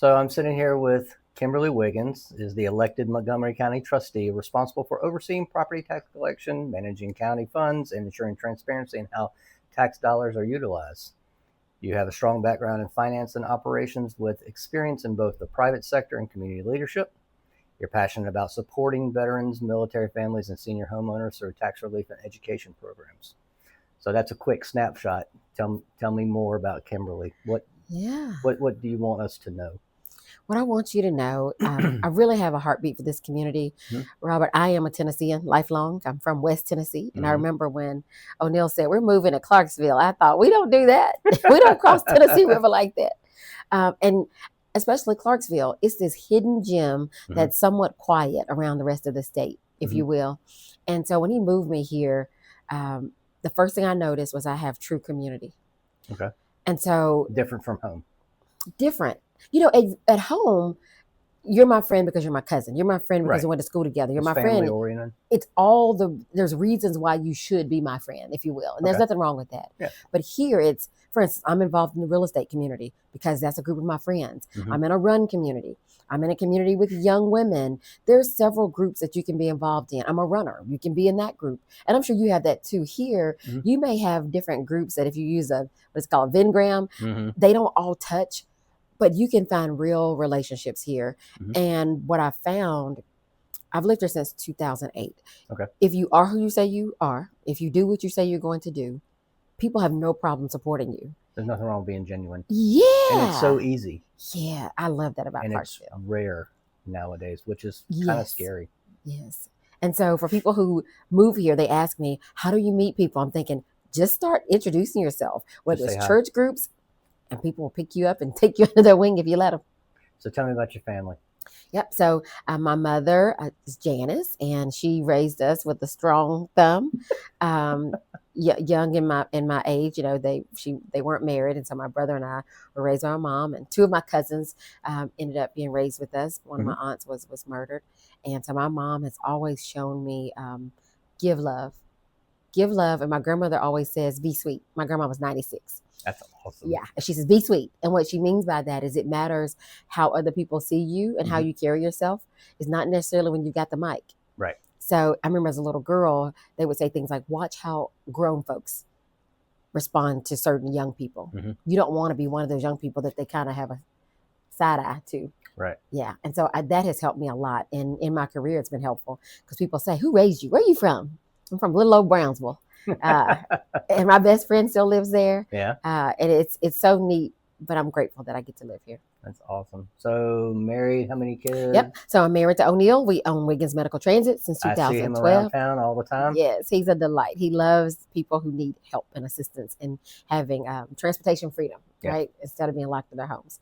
So I'm sitting here with Kimberly Wiggins, is the elected Montgomery County trustee responsible for overseeing property tax collection, managing county funds, and ensuring transparency in how tax dollars are utilized. You have a strong background in finance and operations with experience in both the private sector and community leadership. You're passionate about supporting veterans, military families, and senior homeowners through tax relief and education programs. So that's a quick snapshot. Tell me more about Kimberly. What do you want us to know? What I want you to know, I really have a heartbeat for this community. Mm-hmm. Robert, I am a Tennessean, lifelong. I'm from West Tennessee. And I Mhm. remember when O'Neill said, we're moving to Clarksville. I thought, we don't do that. We don't cross Tennessee River like that. And especially Clarksville, it's this hidden gem Mhm. that's somewhat quiet around the rest of the state, if you will. And so when he moved me here, the first thing I noticed was I have true community. Okay. And so Different from home. different. You know, at home, you're my friend because you're my cousin. You're my friend because Right. we went to school together. You're It's my family friend. oriented. It's there's reasons why you should be my friend, if you will. And there's Okay. nothing wrong with that. Yeah. But here it's, for instance, I'm involved in the real estate community because that's a group of my friends. Mhm. I'm in a run community. I'm in a community with young women. There's several groups that you can be involved in. I'm a runner. You can be in that group. And I'm sure you have that too. Here, Mhm. you may have different groups that if you use what's called a Vengram, Mhm. they don't all touch, but you can find real relationships here. Mhm. And what I found, I've lived here since 2008. Okay. If you are who you say you are, if you do what you say you're going to do, people have no problem supporting you. There's nothing wrong with being genuine. Yeah. And it's so easy. Yeah, I love that about And Clarksville. it's rare nowadays, which is kind of Yes. scary. Yes. And so for people who move here, they ask me, how do you meet people? I'm thinking, just start introducing yourself, whether Just say it's hi. church groups, and people will pick you up and take you under their wing if you let them. So tell me about your family. Yep. So my mother is Janice, and she raised us with a strong thumb. Young in my age, you know, they weren't married, and so my brother and I were raised by my mom, and two of my cousins ended up being raised with us. One of my aunts was murdered, and so my mom has always shown me give love, and my grandmother always says be sweet. My grandma was 96. That's awesome. Yeah. And she says, be sweet. And what she means by that is it matters how other people see you and how you carry yourself. It's not necessarily when you got the mic. Right. So I remember as a little girl, they would say things like, watch how grown folks respond to certain young people. Mhm. You don't want to be one of those young people that they kind of have a side eye to. Right. Yeah. And so that has helped me a lot. And in my career, it's been helpful because people say, who raised you? Where are you from? I'm from little old Brownsville. And my best friend still lives there. Yeah. And it's so neat, but I'm grateful that I get to live here. That's awesome. So married, how many kids? Yep. So I'm married to O'Neill. We own Wiggins Medical Transit since 2012. I see him around town all the time. Yes, he's a delight. He loves people who need help and assistance in having transportation freedom, right? Instead of being locked in their homes.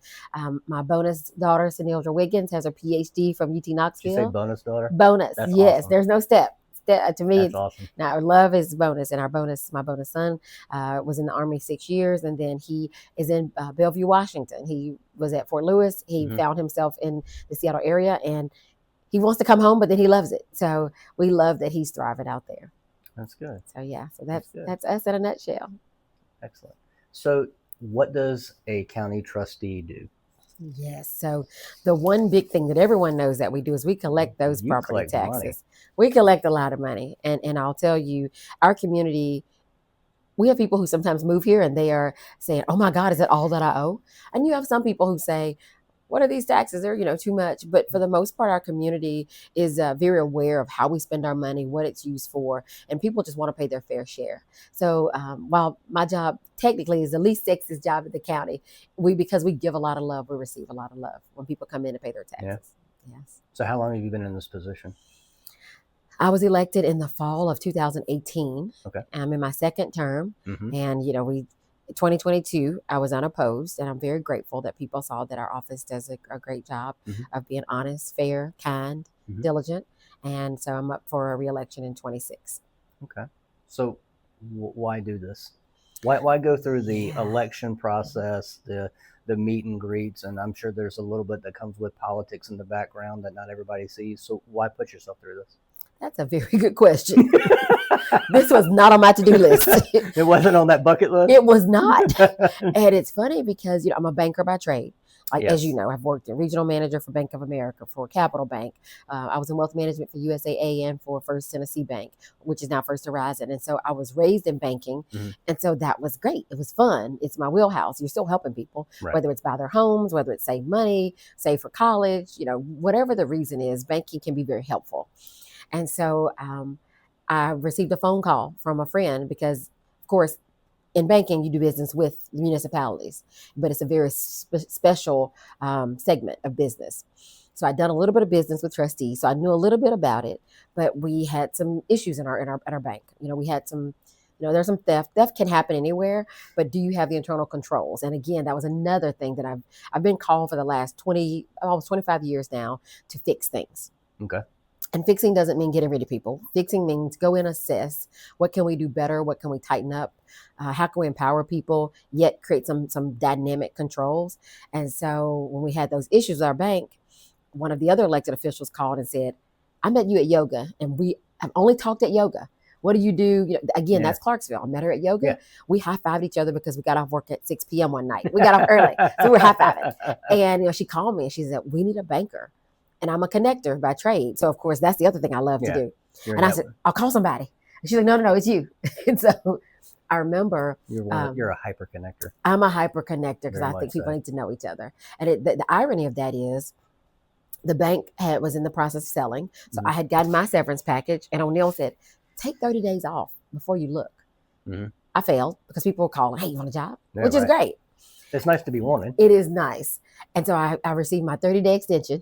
My bonus daughter, Sanildra Wiggins, has her PhD from UT Knoxville. Did you say bonus daughter? Bonus. That's yes. Awesome. There's no step. To me, that's awesome. Now I love his bonus, and my bonus son was in the Army 6 years, and then he is in Bellevue, Washington. He was at Fort Lewis. He found himself in the Seattle area, and he wants to come home, but then he loves it. So we love that he's thriving out there. That's good. So yeah, so that's us in a nutshell. Excellent. So what does a county trustee do? Yes. So the one big thing that everyone knows that we do is we collect those property taxes. Money. We collect a lot of money. And I'll tell you, our community, we have people who sometimes move here and they are saying, oh my God, is that all that I owe? And you have some people who say, what are these taxes? They're, too much. But for the most part, our community is very aware of how we spend our money, what it's used for, and people just want to pay their fair share. So while my job technically is the least sexiest job at the county, because we give a lot of love, we receive a lot of love when people come in to pay their taxes. Yeah. Yes. So how long have you been in this position? I was elected in the fall of 2018. Okay. I'm in my second term, Mhm. and 2022, I was unopposed, and I'm very grateful that people saw that our office does a great job of being honest, fair, kind, diligent, and so I'm up for a re-election in 26. Okay. So why do this? Why go through the election process, the meet and greets, and I'm sure there's a little bit that comes with politics in the background that not everybody sees. So why put yourself through this? That's a very good question. This was not on my to-do list. It wasn't on that bucket list? It was not. And it's funny because, I'm a banker by trade. Like, Yes. as you know, I've worked in regional manager for Bank of America, for Capital Bank. I was in wealth management for USAA and for First Tennessee Bank, which is now First Horizon. And so I was raised in banking. Mhm. And so that was great. It was fun. It's my wheelhouse. You're still helping people, Right. whether it's buy their homes, whether it's save money, save for college, whatever the reason is, banking can be very helpful. And so I received a phone call from a friend because, of course, in banking, you do business with municipalities, but it's a very special segment of business. So I'd done a little bit of business with trustees, so I knew a little bit about it. But we had some issues in our bank. We had some. There's some theft. Theft can happen anywhere, but do you have the internal controls? And again, that was another thing that I've been called for the last almost 25 years now to fix things. Okay. And fixing doesn't mean getting rid of people. Fixing means go in, assess. What can we do better? What can we tighten up? How can we empower people, yet create some dynamic controls? And so when we had those issues with our bank, one of the other elected officials called and said, I met you at yoga, and we have only talked at yoga. What do you do? Again, that's Clarksville. I met her at yoga. Yeah. We high-fived each other because we got off work at 6 p.m. one night. We got off early, so we were high-fiving. And she called me and she said, we need a banker. And I'm a connector by trade. So, of course, that's the other thing I love to do. And I said, I'll call somebody. And she's like, no, it's you. And so I remember. You're a hyper connector. I'm a hyper connector because I think people need to know each other. And the irony of that is the bank was in the process of selling. So I had gotten my severance package. And O'Neill said, take 30 days off before you look. Mm-hmm. I failed because people were calling, hey, you want a job? Yeah, which is great. It's nice to be wanted. It is nice. And so I received my 30-day extension.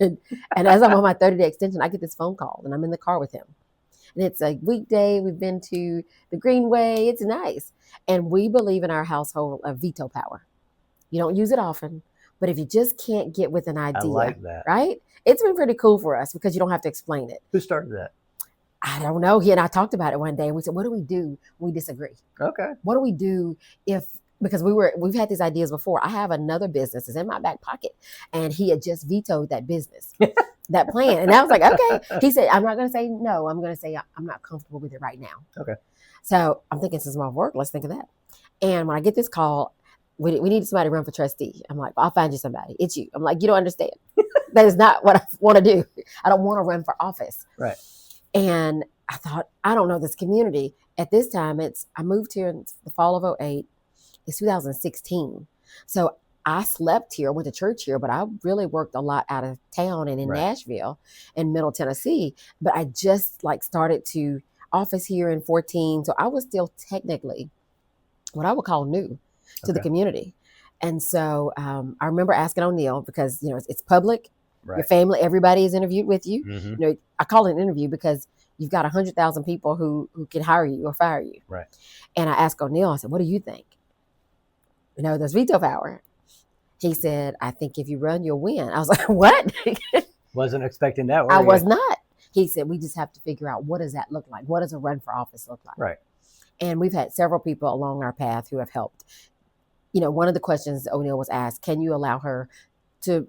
And as I'm on my 30-day extension, I get this phone call and I'm in the car with him. And it's a weekday. We've been to the Greenway. It's nice. And we believe in our household of veto power. You don't use it often, but if you just can't get with an idea, I like that. Right? It's been pretty cool for us because you don't have to explain it. Who started that? I don't know. He and I talked about it one day. And we said, what do we do when we disagree? Okay. What do we do because we've had these ideas before. I have another business that's in my back pocket, and he had just vetoed that business, that plan. And I was like, okay. He said, I'm not going to say no. I'm going to say I'm not comfortable with it right now. Okay. So I'm thinking, since my work, let's think of that. And when I get this call, we need somebody to run for trustee. I'm like, I'll find you somebody. It's you. I'm like, you don't understand. That is not what I want to do. I don't want to run for office. Right. And I thought, I don't know this community. At this time, I moved here in the fall of 2008. It's 2016. So I slept here, went to church here, but I really worked a lot out of town and in Nashville and Middle Tennessee. But I just started to office here in 2014. So I was still technically what I would call new to the community. And so I remember asking O'Neill because, it's public. Right. Your family, everybody is interviewed with you. Mm-hmm. I call it an interview because you've got 100,000 people who can hire you or fire you. Right. And I asked O'Neill, I said, what do you think? There's veto power. He said, I think if you run, you'll win. I was like, what? Wasn't expecting that. I was not. He said, we just have to figure out, what does that look like? What does a run for office look like? Right. And we've had several people along our path who have helped. One of the questions O'Neill was asked, can you allow her to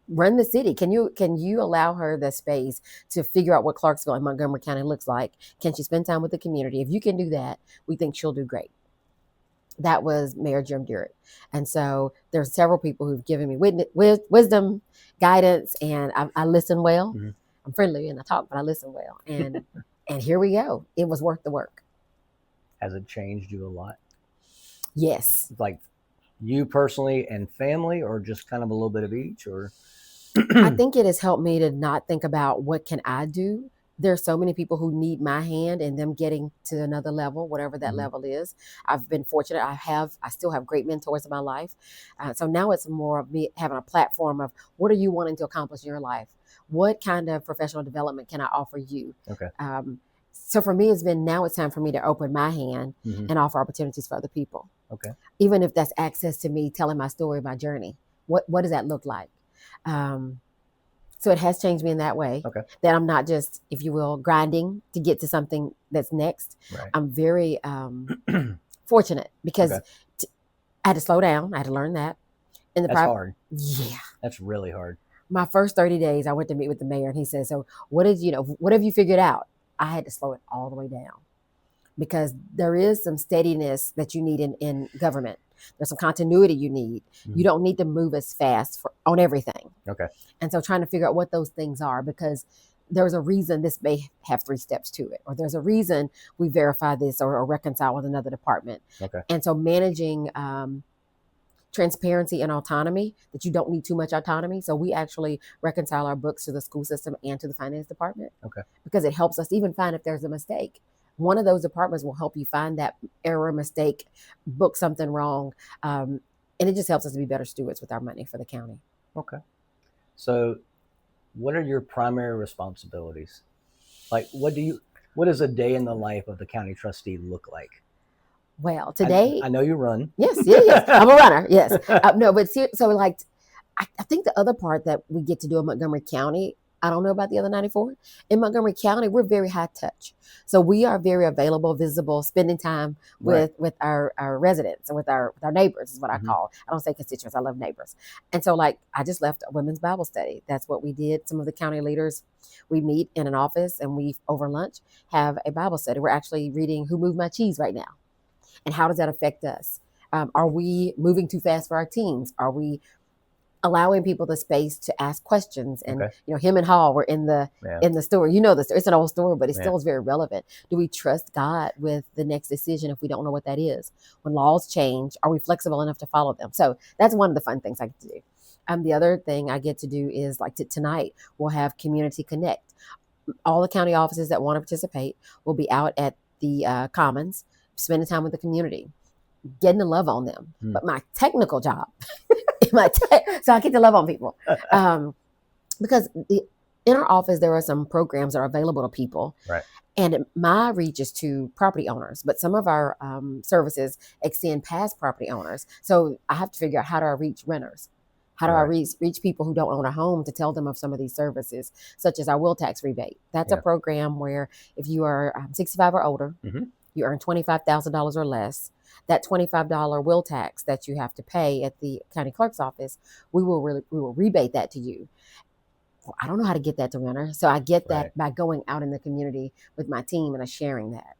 run the city? Can you allow her the space to figure out what Clarksville and Montgomery County looks like? Can she spend time with the community? If you can do that, we think she'll do great. That was Mayor Jim Durrett. And so there's several people who've given me wisdom, guidance, and I listen well. Mm-hmm. I'm friendly and I talk, but I listen well. And and here we go. It was worth the work. Has it changed you a lot? Yes. Like you personally and family, or just kind of a little bit of each? Or I think it has helped me to not think about what can I do. There's so many people who need my hand and them getting to another level, whatever that level is. I've been fortunate. I still have great mentors in my life. So now it's more of me having a platform of, what are you wanting to accomplish in your life? What kind of professional development can I offer you? Okay. So for me, it's time for me to open my hand and offer opportunities for other people. Okay. Even if that's access to me telling my story, my journey. What does that look like? So it has changed me in that way. Okay. That I'm not just, if you will, grinding to get to something that's next. Right. I'm very fortunate because I had to slow down. I had to learn that. That's hard. Yeah. That's really hard. My first 30 days, I went to meet with the mayor and he said, so what have you figured out? I had to slow it all the way down because there is some steadiness that you need in government. There's some continuity you need. You don't need to move as fast on everything. Okay. And so trying to figure out what those things are, because there's a reason this may have 3 steps to it, or there's a reason we verify this or reconcile with another department. Okay. And so managing transparency and autonomy, that you don't need too much autonomy. So we actually reconcile our books to the school system and to the finance department. Okay. Because it helps us even find if there's a mistake. One of those departments will help you find that error, mistake, book something wrong. And it just helps us to be better stewards with our money for the county. Okay. So what are your primary responsibilities? Like, what does a day in the life of the county trustee look like? Well, today, I know you run. Yes. I'm a runner. Yes. No, but so like, I think the other part that we get to do in Montgomery County, I don't know about the other 94. In Montgomery County, we're very high touch. So we are very available, visible, spending time with our residents and with our neighbors is what I call. I don't say constituents. I love neighbors. And so like, I just left a women's Bible study. That's what we did. Some of the county leaders, we meet in an office and we, over lunch, have a Bible study. We're actually reading Who Moved My Cheese right now. And how does that affect us? Are we moving too fast for our teams? Are we allowing people the space to ask questions? And him and Hall were in the story. You know the story. It's an old story, but it still is very relevant. Do we trust God with the next decision if we don't know what that is? When laws change, are we flexible enough to follow them? So that's one of the fun things I get to do. The other thing I get to do is like tonight we'll have Community Connect. All the county offices that want to participate will be out at the Commons, spending time with the community, getting to love on them. But my technical job, so I get to love on people. Because in our office, there are some programs that are available to people. Right. And my reach is to property owners, but some of our services extend past property owners. So I have to figure out, how do I reach renters? How do I reach people who don't own a home to tell them of some of these services, such as our will tax rebate? That's a program where if you are 65 or older, you earn $25,000 or less, that $25 will tax that you have to pay at the county clerk's office, we will rebate that to you. Well, I don't know how to get that to renters, so I get that by going out in the community with my team and sharing that.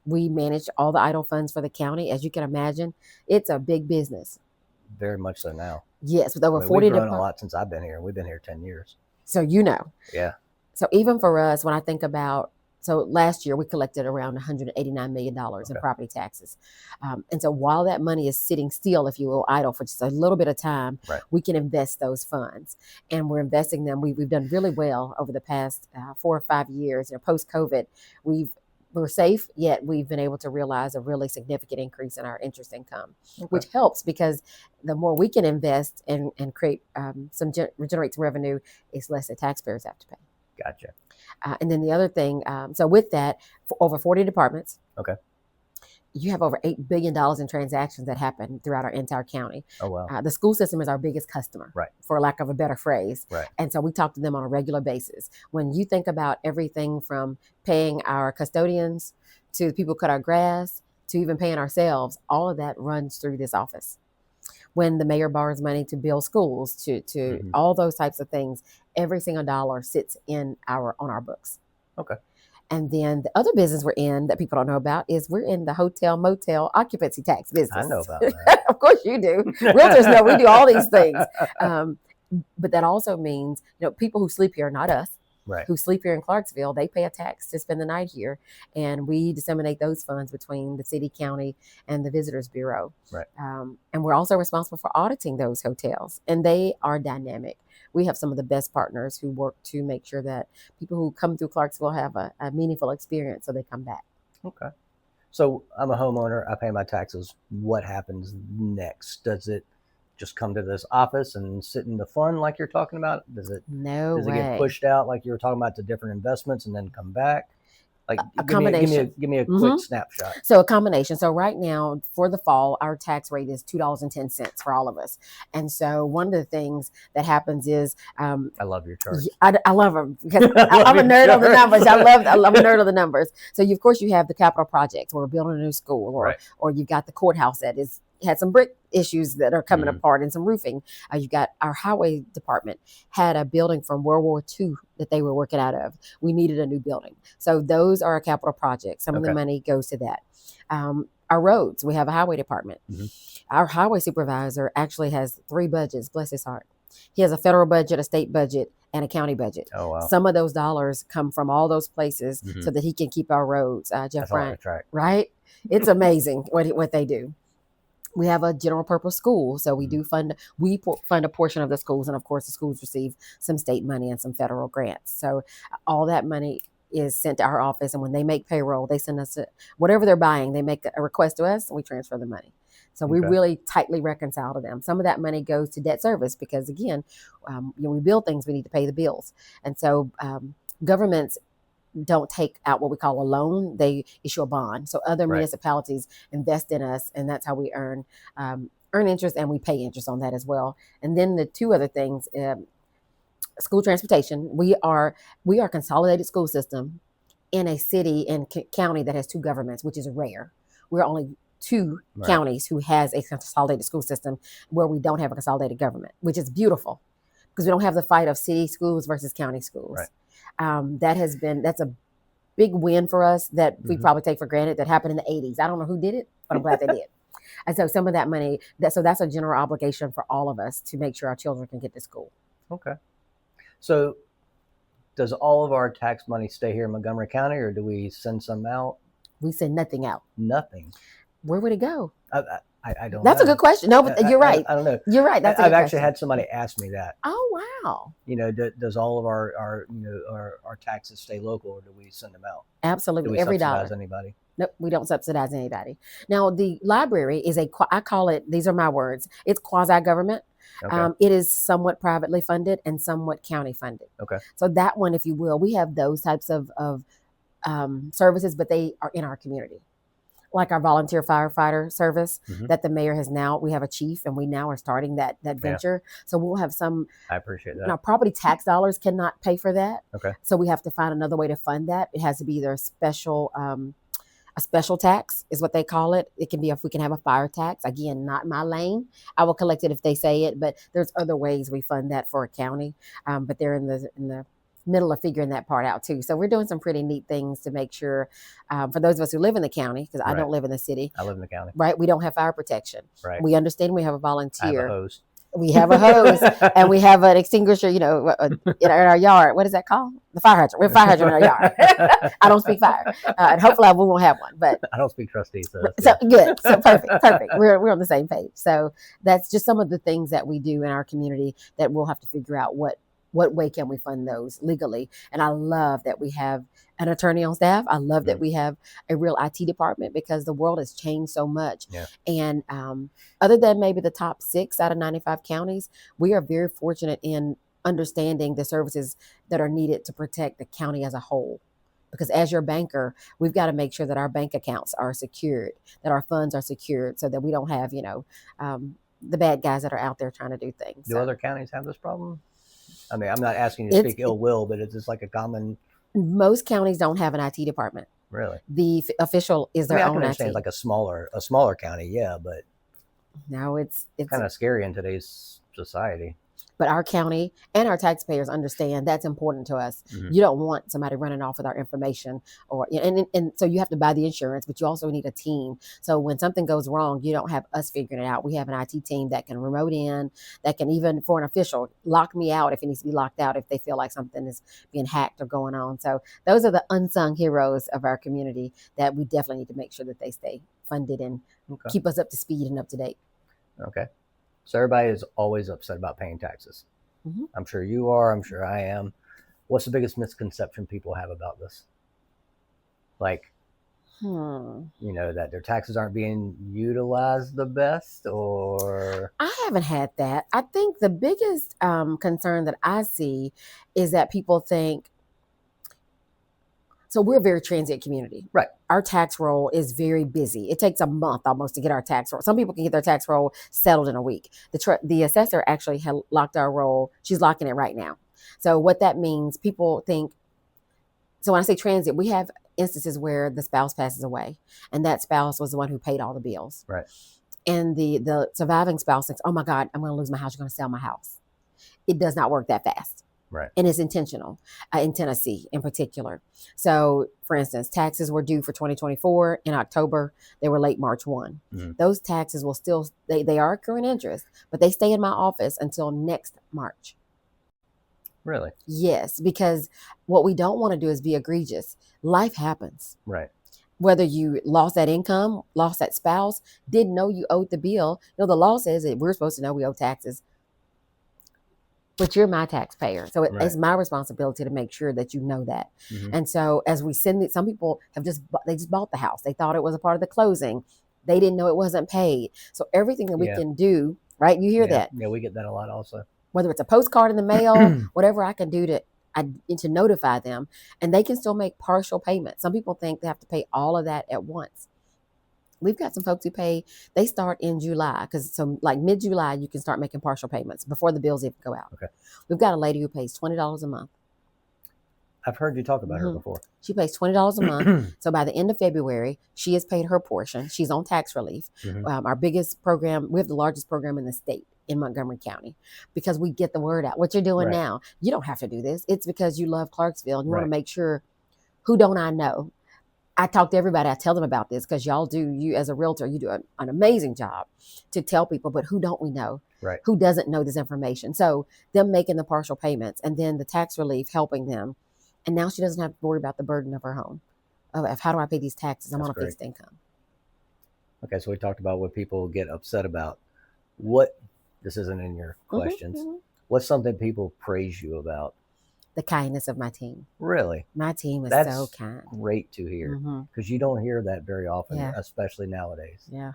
We manage all the idle funds for the county. As you can imagine, it's a big business. Very much so now. Yes, with over 40 we've grown a lot since I've been here. We've been here 10 years. So Yeah. So even for us, when I think about, so last year we collected around $189 million in property taxes. And so while that money is sitting still, if you will, idle for just a little bit of time, we can invest those funds. And we're investing them. We've done really well over the past 4 or 5 years. Post-COVID, we're safe, yet we've been able to realize a really significant increase in our interest income, which helps because the more we can invest and create generate some revenue, it's less that taxpayers have to pay. Gotcha. And then the other thing, so with that, for over 40 departments, you have over $8 billion in transactions that happen throughout our entire county. Oh, wow. The school system is our biggest customer, for lack of a better phrase. And so we talk to them on a regular basis. When you think about everything from paying our custodians to the people who cut our grass to even paying ourselves, all of that runs through this office. When the mayor borrows money to build schools, to all those types of things, every single dollar sits on our books. Okay. And then the other business we're in that people don't know about is we're in the hotel, motel, occupancy tax business. I know about that. Of course you do. Realtors know we do all these things. But that also means, people who sleep here, not us, who sleep here in Clarksville, they pay a tax to spend the night here. And we disseminate those funds between the city, county, and the Visitors Bureau. And we're also responsible for auditing those hotels. And they are dynamic. We have some of the best partners who work to make sure that people who come through Clarksville have a meaningful experience so they come back. Okay. So I'm a homeowner. I pay my taxes. What happens next? Does it just come to this office and sit in the fund like you're talking about? Does it get pushed out like you were talking about to different investments and then come back? Like a combination. Give me a quick snapshot. So a combination. So right now for the fall, our tax rate is $2.10 for all of us. And so one of the things that happens is I love your charts. I love them because I'm a nerd on the numbers. I'm a nerd on the numbers. So of course you have the capital projects where we're building a new school, or you've got the courthouse that had some brick issues that are coming apart and some roofing. You've got our highway department had a building from World War II that they were working out of. We needed a new building. So those are our capital projects. Some of the money goes to that. our roads. We have a highway department. Mhm. Our highway supervisor actually has 3 budgets, bless his heart. He has a federal budget, a state budget, and a county budget. Oh, wow. Some of those dollars come from all those places so that he can keep our roads. Jeff That's a lot to Bryant, track. right? It's amazing what they do. We have a general purpose school, so we do fund a portion of the schools, and of course the schools receive some state money and some federal grants. So all that money is sent to our office, and when they make payroll, they send us whatever they're buying. They make a request to us, and we transfer the money. So we really tightly reconcile to them. Some of that money goes to debt service because, again, we build things, we need to pay the bills, and so governments don't take out what we call a loan. They issue a bond. So other municipalities invest in us, and that's how we earn interest, and we pay interest on that as well. And then the 2 other things, school transportation. We are a consolidated school system in a city and county that has 2 governments, which is rare. We're only 2 counties who has a consolidated school system where we don't have a consolidated government, which is beautiful because we don't have the fight of city schools versus county schools. That's a big win for us that we probably take for granted that happened in the 80s. I don't know who did it, but I'm glad they did. And so some of that money, that's a general obligation for all of us to make sure our children can get to school. Okay. So does all of our tax money stay here in Montgomery County, or do we send some out? We send nothing out. Nothing. Where would it go? I don't know. That's a good question. No, but you're right. I don't know. You're right. I've actually had somebody ask me that. Oh, wow. Does all of our taxes stay local, or do we send them out? Absolutely. Do we Every subsidize dollar. anybody? Nope, we don't subsidize anybody. Now, the library is I call it, these are my words, it's quasi-government. Okay. It is somewhat privately funded and somewhat county funded. Okay. So that one, if you will, we have those types of services, but they are in our community. Like our volunteer firefighter service that the mayor has now, we have a chief, and we now are starting that venture. So we'll have some. I appreciate that. Now, property tax dollars cannot pay for that. Okay. So we have to find another way to fund that. It has to be either a special tax is what they call it. It can be if we can have a fire tax. Again, not my lane. I will collect it if they say it, but there's other ways we fund that for a county. But they're in the middle of figuring that part out too. So we're doing some pretty neat things to make sure for those of us who live in the county, because I don't live in the city. I live in the county. Right. We don't have fire protection. Right. We understand we have a volunteer. I have a hose. We have a hose and we have an extinguisher, in our yard. What is that called? The fire hydrant. We have a fire hydrant in our yard. I don't speak fire. And hopefully we won't have one, but I don't speak trustee. So good. So perfect. We're on the same page. So that's just some of the things that we do in our community that we'll have to figure out what way can we fund those legally. And I love that we have an attorney on staff. I love that we have a real IT department because the world has changed so much. Yeah. And other than maybe the top 6 out of 95 counties, we are very fortunate in understanding the services that are needed to protect the county as a whole. Because as your banker, we've got to make sure that our bank accounts are secured, that our funds are secured so that we don't have, the bad guys that are out there trying to do things. Do other counties have this problem? I mean, I'm not asking you to speak ill will, but it's just like a common. Most counties don't have an IT department. Really? The official is their own IT. I can understand it's like a smaller county, yeah, but no, it's kind of scary in today's society. But our county and our taxpayers understand that's important to us. Mm-hmm. You don't want somebody running off with our information, and so you have to buy the insurance, but you also need a team. So when something goes wrong, you don't have us figuring it out. We have an IT team that can remote in, that can even, for an official, lock me out if it needs to be locked out if they feel like something is being hacked or going on. So those are the unsung heroes of our community that we definitely need to make sure that they stay funded and keep us up to speed and up to date. Okay. So everybody is always upset about paying taxes. Mm-hmm. I'm sure you are. I'm sure I am. What's the biggest misconception people have about this? Like, that their taxes aren't being utilized the best, or? I haven't had that. I think the biggest concern that I see is that people think, so we're a very transient community. Right. Our tax roll is very busy. It takes a month almost to get our tax roll. Some people can get their tax roll settled in a week. The assessor actually had locked our roll. She's locking it right now. So what that means, people think, so when I say transient, we have instances where the spouse passes away and that spouse was the one who paid all the bills. Right. And the surviving spouse thinks, oh my God, I'm going to lose my house. You're going to sell my house. It does not work that fast. Right. And it's intentional in Tennessee in particular. So, for instance, taxes were due for 2024 in October. They were late March 1. Mm-hmm. Those taxes will still, they are accruing interest, but they stay in my office until next March. Really? Yes, because what we don't want to do is be egregious. Life happens. Right. Whether you lost that income, lost that spouse, didn't know you owed the bill. You know, the law says that we're supposed to know we owe taxes, but you're my taxpayer. So it's my responsibility to make sure that you know that. Mm-hmm. And so as we send it, some people they just bought the house. They thought it was a part of the closing. They didn't know it wasn't paid. So everything that we can do, right? You hear that? Yeah, we get that a lot also. Whether it's a postcard in the mail, whatever I can do to notify them, and they can still make partial payments. Some people think they have to pay all of that at once. We've got some folks who pay, they start in July, because so like mid-July, you can start making partial payments before the bills even go out. Okay. We've got a lady who pays $20 a month. I've heard you talk about her before. She pays $20 a month. So by the end of February, she has paid her portion. She's on tax relief. Mm-hmm. Our biggest program, we have the largest program in the state in Montgomery County, because we get the word out. What you're doing now, you don't have to do this. It's because you love Clarksville and you want to make sure, who don't I know? I talk to everybody. I tell them about this because you as a realtor, you do an amazing job to tell people, but who don't we know? Right. Who doesn't know this information? So them making the partial payments and then the tax relief helping them. And now she doesn't have to worry about the burden of her home. Of how do I pay these taxes? I'm on a fixed income. Okay. So we talked about what people get upset about. This isn't in your questions. Mm-hmm. What's something people praise you about? The kindness of my team. Really? My team is That's so kind. Great to hear, because you don't hear that very often, especially nowadays. Yeah.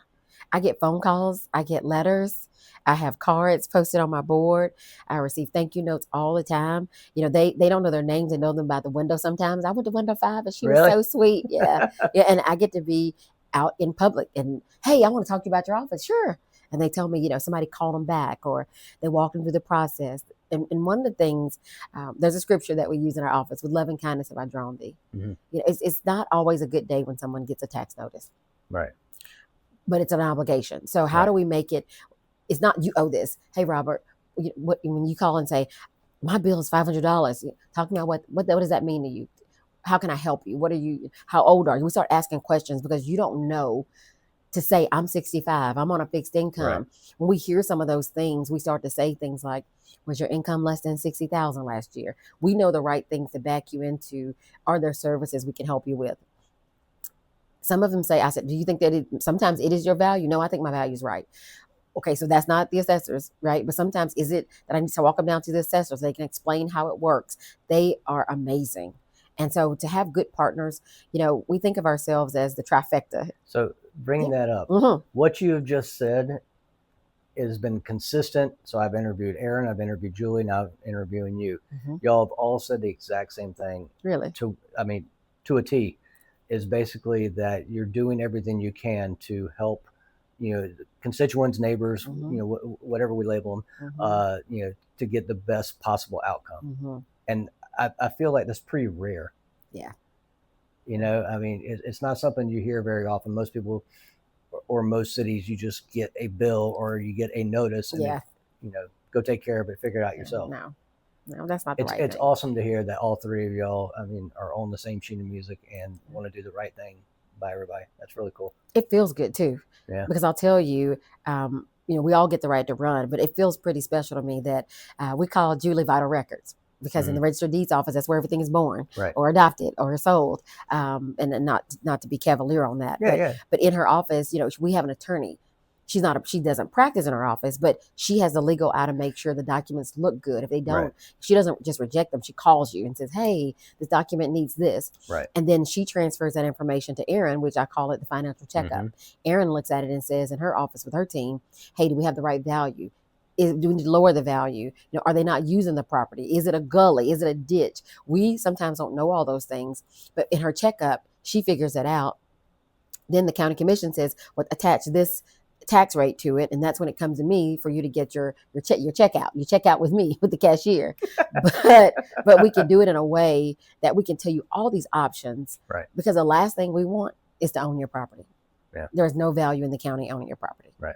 I get phone calls. I get letters. I have cards posted on my board. I receive thank you notes all the time. You know, they don't know their names and know them by the window sometimes. I went to window 5 and she was so sweet. Yeah. Yeah. And I get to be out in public and, hey, I want to talk to you about your office. Sure. And they tell me, you know, somebody called them back or they walked them through the process. And one of the things, there's a scripture that we use in our office: with love and kindness have I drawn thee. Mm-hmm. You know, it's not always a good day when someone gets a tax notice. Right. But it's an obligation. So how do we make it? It's not you owe this. Hey, Robert, when you call and say, my bill is $500, talking about what does that mean to you? How can I help you? How old are you? We start asking questions because you don't know to say, I'm 65, I'm on a fixed income. Right. When we hear some of those things, we start to say things like, was your income less than $60,000 last year? We know the right things to back you into. Are there services we can help you with? Some of them say, I said, do you think that sometimes it is your value? No, I think my value is right. Okay, so that's not the assessors, right? But sometimes is it that I need to walk them down to the assessors? They can explain how it works. They are amazing. And so to have good partners, you know, we think of ourselves as the trifecta. So bringing that up, what you have just said has been consistent. So I've interviewed Aaron, I've interviewed Julie, now I'm interviewing you. Y'all have all said the exact same thing. Really? To a T, is basically that you're doing everything you can to help, you know, constituents, neighbors, you know, whatever we label them, you know, to get the best possible outcome. And I feel like that's pretty rare. Yeah. You know, I mean, it's not something you hear very often. Most people or most cities, you just get a bill or you get a notice and, you know, go take care of it, figure it out yourself. No, that's not the right It's thing. awesome to hear that all three of y'all, I mean, are on the same sheet of music and want to do the right thing by everybody. That's really cool. It feels good too. Yeah. Because I'll tell you, you know, we all get the right to run, but it feels pretty special to me that we call Julie Vital Records. Because in the registered deeds office, that's where everything is born, or adopted, or sold, and not to be cavalier on that. But in her office, you know, we have an attorney. She doesn't practice in her office, but she has the legal eye to make sure the documents look good. If they don't, she doesn't just reject them. She calls you and says, "Hey, this document needs this," and then she transfers that information to Aaron, which I call it the financial checkup. Aaron looks at it and says, in her office with her team, "Hey, do we have the right value? Do we need to lower the value? You know, are they not using the property? Is it a gully? Is it a ditch?" We sometimes don't know all those things, but in her checkup, she figures that out. Then the county commission says, "Well, attach this tax rate to it," and that's when it comes to me for you to get your checkout. You check out with me, with the cashier, but we can do it in a way that we can tell you all these options. Right. Because the last thing we want is to own your property. Yeah. There's no value in the county owning your property. Right.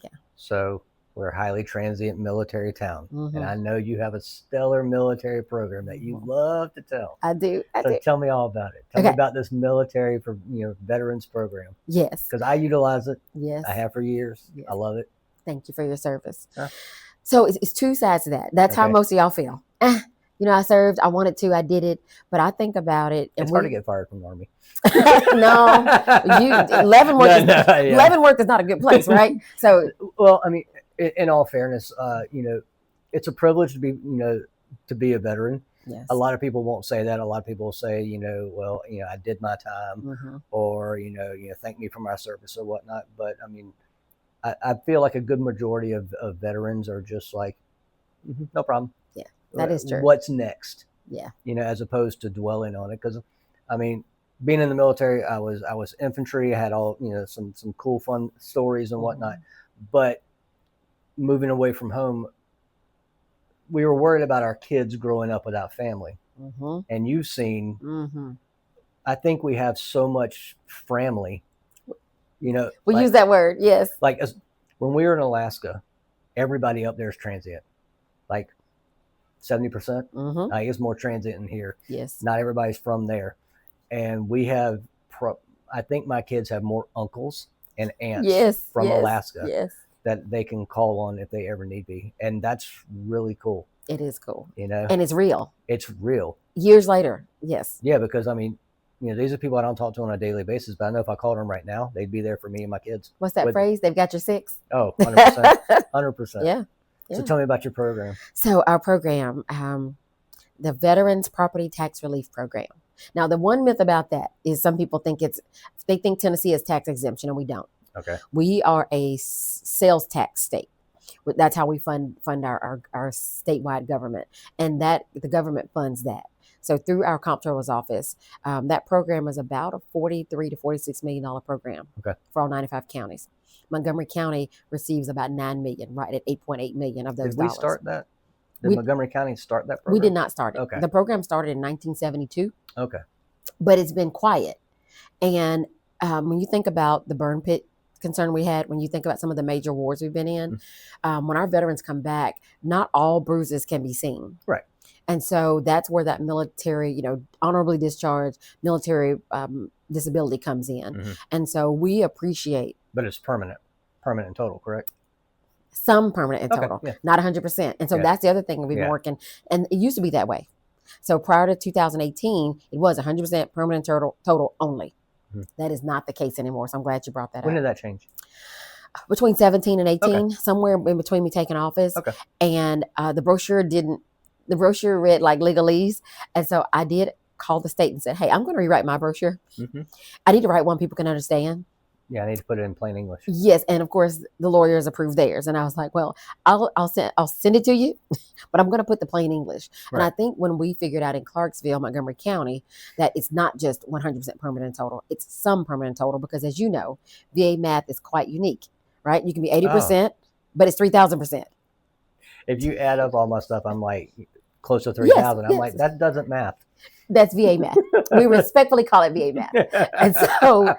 Yeah. So We're a highly transient military town. Mhm. And I know you have a stellar military program that you love to tell. I do. So tell me all about it. Tell me about this military for veterans program. Yes. Because I utilize it. Yes. I have for years. Yes. I love it. Thank you for your service. Huh? So it's two sides to that. That's how most of y'all feel. I served, I wanted to, I did it, but I think about it. And it's hard to get fired from the Army. No, Leavenworth is not a good place, right? So, well, I mean, in all fairness, it's a privilege to be a veteran. Yes. A lot of people won't say that. A lot of people will say, I did my time, or thank me for my service or whatnot. But I mean, I feel like a good majority of veterans are just like, no problem. Yeah, that is true. What's next? Yeah. As opposed to dwelling on it. Because, I mean, being in the military, I was infantry. I had all, some cool, fun stories and whatnot. But moving away from home, we were worried about our kids growing up without family. And you've seen, I think we have so much family. We use that word, yes. Like when we were in Alaska, everybody up there is transient. Like 70%. It's more transient in here. Yes. Not everybody's from there. And we have, I think my kids have more uncles and aunts from Alaska that they can call on if they ever need be. And that's really cool. It is cool. And it's real. It's real. Years later, yes. Yeah, because I mean, these are people I don't talk to on a daily basis, but I know if I called them right now, they'd be there for me and my kids. What's that phrase? They've got your six? Oh, 100%. 100%. Yeah. So tell me about your program. So our program, the Veterans Property Tax Relief Program. Now, the one myth about that is some people think they think Tennessee is tax exemption, and we don't. Okay. We are a sales tax state. That's how we fund our statewide government, and that the government funds that. So through our comptroller's office, that program is about a $43 to $46 million program for all 95 counties. Montgomery County receives about $9 million, right at $8.8 million of those dollars. Did we start that? Did Montgomery County start that program? We did not start it. Okay. The program started in 1972. Okay. But it's been quiet. And when you think about the burn pit concern we had, when you think about some of the major wars we've been in, when our veterans come back, not all bruises can be seen. Right. And so that's where that military, honorably discharged military disability comes in. And so we appreciate. But it's permanent in total, correct? Some permanent in total, not 100%. And so that's the other thing we've been working. And it used to be that way. So prior to 2018, it was 100% permanent total only. That is not the case anymore. So I'm glad you brought that up. When did that change? Between 17 and 18, somewhere in between me taking office. Okay. And the brochure read like legalese. And so I did call the state and said, hey, I'm going to rewrite my brochure. I need to write one people can understand. Yeah, I need to put it in plain English. Yes, and of course the lawyers approved theirs, and I was like, "Well, I'll send it to you, but I'm going to put the plain English." Right. And I think when we figured out in Clarksville, Montgomery County, that it's not just 100% permanent total; it's some permanent total because, as you know, VA math is quite unique, right? You can be 80%, but it's 3,000%. If you add up all my stuff, I'm like close to 3,000. Yes. I'm like, that doesn't math. That's VA math. We respectfully call it VA math. And so,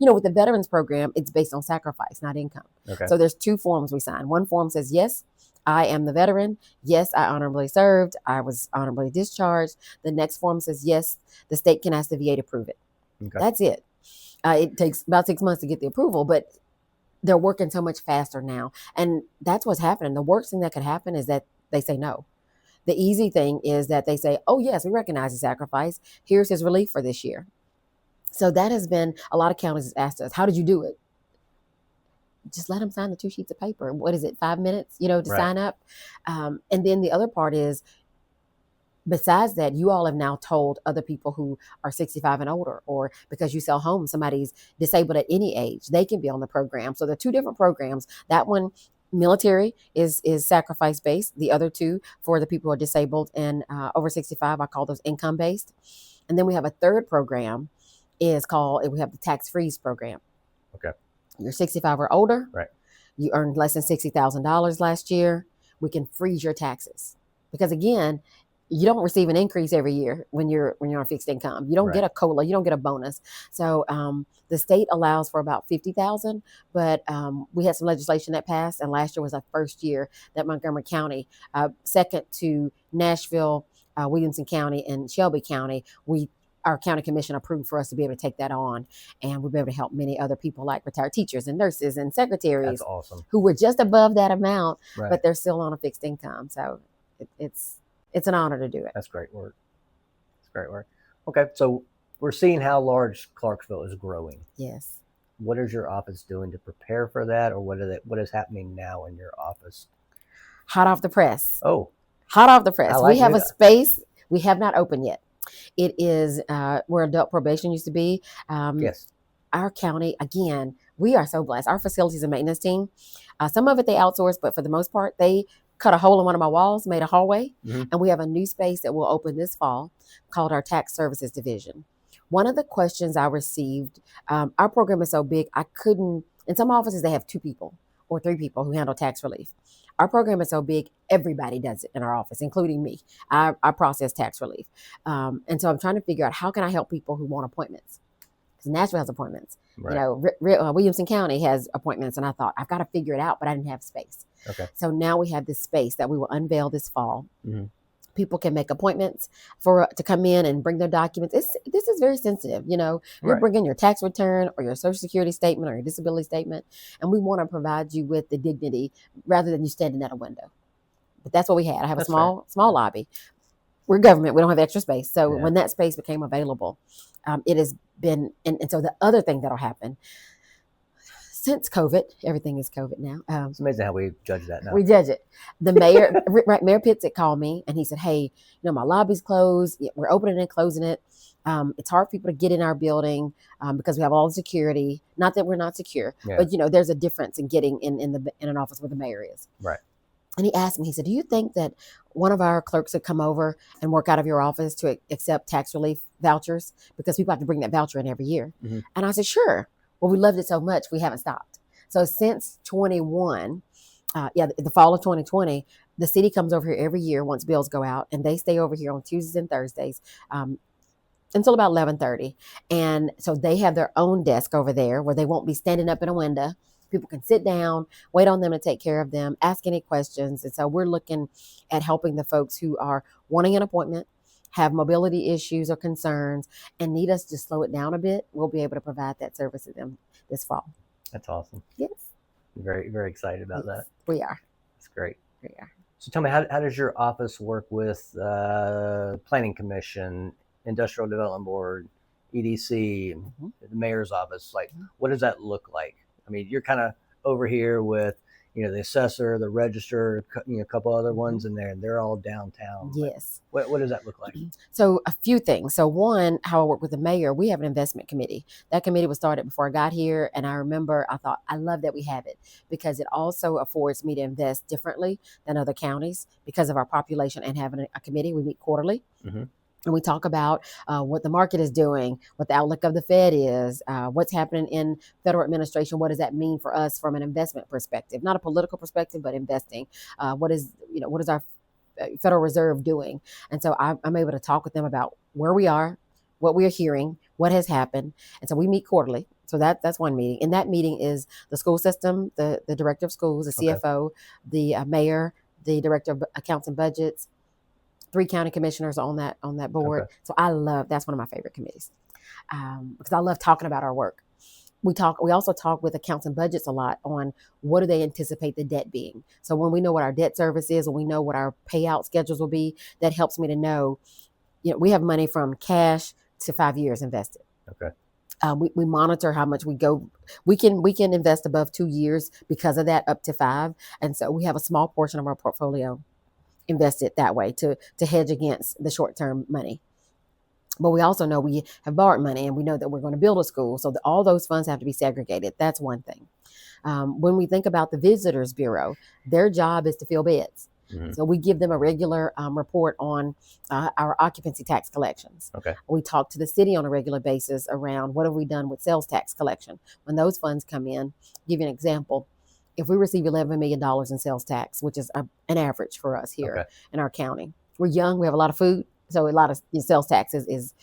with the veterans program, it's based on sacrifice, not income. Okay. So there's two forms we sign. One form says, yes, I am the veteran. Yes, I honorably served. I was honorably discharged. The next form says, yes, the state can ask the VA to prove it. Okay. That's it. It takes about 6 months to get the approval, but they're working so much faster now. And that's what's happening. The worst thing that could happen is that they say no. The easy thing is that they say, oh, yes, we recognize the sacrifice. Here's his relief for this year. So that has been, a lot of counties asked us, how did you do it? Just let them sign the 2 sheets of paper. What is it, 5 minutes, to sign up? And then the other part is, besides that, you all have now told other people who are 65 and older, or because you sell homes, somebody's disabled at any age, they can be on the program. So there are 2 different programs. That one, military, is sacrifice based. The other 2 for the people who are disabled and over 65, I call those income based. And then we have a third program we have the tax freeze program. Okay. You're 65 or older. Right. You earned less than $60,000 last year. We can freeze your taxes because, again, you don't receive an increase every year when you're on fixed income. You don't get a COLA, you don't get a bonus. So the state allows for about 50,000, but we had some legislation that passed, and last year was our first year that Montgomery County, second to Nashville, Williamson County, and Shelby County, our county commission approved for us to be able to take that on, and we'll be able to help many other people like retired teachers and nurses and secretaries. That's awesome. Who were just above that amount, but they're still on a fixed income. So it's an honor to do it. That's great work. That's great work. Okay, so we're seeing how large Clarksville is growing. Yes. What is your office doing to prepare for that, or what is happening now in your office? Hot off the press. Oh, hot off the press. Like we have a space we have not opened yet. It is where adult probation used to be. Yes. Our county, again, we are so blessed. Our facilities and maintenance team, some of it they outsource, but for the most part, they cut a hole in one of my walls, made a hallway, and we have a new space that will open this fall called our tax services division. One of the questions I received, our program is so big, I couldn't, in some offices they have 2 people or 3 people who handle tax relief. Our program is so big, everybody does it in our office, including me. I process tax relief. And so I'm trying to figure out how can I help people who want appointments. Because Nashville has appointments. Right. You know, Williamson County has appointments, and I thought, I've got to figure it out, but I didn't have space. Okay. So now we have this space that we will unveil this fall. People can make appointments to come in and bring their documents. This is very sensitive. You know, you're bringing your tax return or your Social Security statement or your disability statement, and we want to provide you with the dignity rather than you standing at a window. But that's what we had. I have a small lobby. We're government. We don't have extra space. So when that space became available, it has been, and so the other thing that'll happen, since COVID, everything is COVID now. It's amazing how we judge that now. We judge it. The mayor, Mayor Pitts, called me and he said, "Hey, you know, my lobby's closed. We're opening and closing it. It's hard for people to get in our building because we have all the security. Not that we're not secure, but you know, there's a difference in getting in an office where the mayor is." Right. And he asked me, he said, "Do you think that one of our clerks would come over and work out of your office to accept tax relief vouchers? Because people have to bring that voucher in every year." And I said, "Sure." Well, we loved it so much, we haven't stopped. So since 21, the fall of 2020, the city comes over here every year once bills go out, and they stay over here on Tuesdays and Thursdays until about 11:30. And so they have their own desk over there where they won't be standing up in a window. People can sit down, wait on them to take care of them, ask any questions. And so we're looking at helping the folks who are wanting an appointment, have mobility issues or concerns, and need us to slow it down a bit. We'll be able to provide that service to them this fall. That's awesome. Yes. Very, very excited about that. We are. That's great. We are. So tell me, how does your office work with Planning Commission, Industrial Development Board, EDC, the mayor's office? Like, what does that look like? I mean, you're kind of over here with, you know, the assessor, the register, you know, a couple other ones in there, and they're all downtown. Yes. What does that look like? So a few things. So one, how I work with the mayor, we have an investment committee. That committee was started before I got here. And I remember I thought, I love that we have it because it also affords me to invest differently than other counties because of our population and having a committee. We meet quarterly. And we talk about what the market is doing, what the outlook of the Fed is, what's happening in federal administration. What does that mean for us from an investment perspective? Not a political perspective, but investing. What is our Federal Reserve doing? And so I'm able to talk with them about where we are, what we are hearing, what has happened. And so we meet quarterly. So that's one meeting. And that meeting is the school system, the director of schools, the CFO, the mayor, the director of accounts and budgets, 3 county commissioners on that board. So that's one of my favorite committees because I love talking about our work. We also talk with accounts and budgets a lot on what do they anticipate the debt being. So when we know what our debt service is and we know what our payout schedules will be, that helps me to know, you know, we have money from cash to 5 years invested. Okay. We monitor how much we go. We can invest above 2 years because of that, up to 5. And so we have a small portion of our portfolio invested that way to hedge against the short-term money. But we also know we have borrowed money and we know that we're going to build a school. So all those funds have to be segregated. That's one thing. When we think about the Visitors Bureau, their job is to fill beds. So we give them a regular report on our occupancy tax collections. Okay. We talk to the city on a regular basis around what have we done with sales tax collection. When those funds come in, I'll give you an example. If we receive $11 million in sales tax, which is an average for us here in our county, we're young, we have a lot of food, so a lot of sales taxes is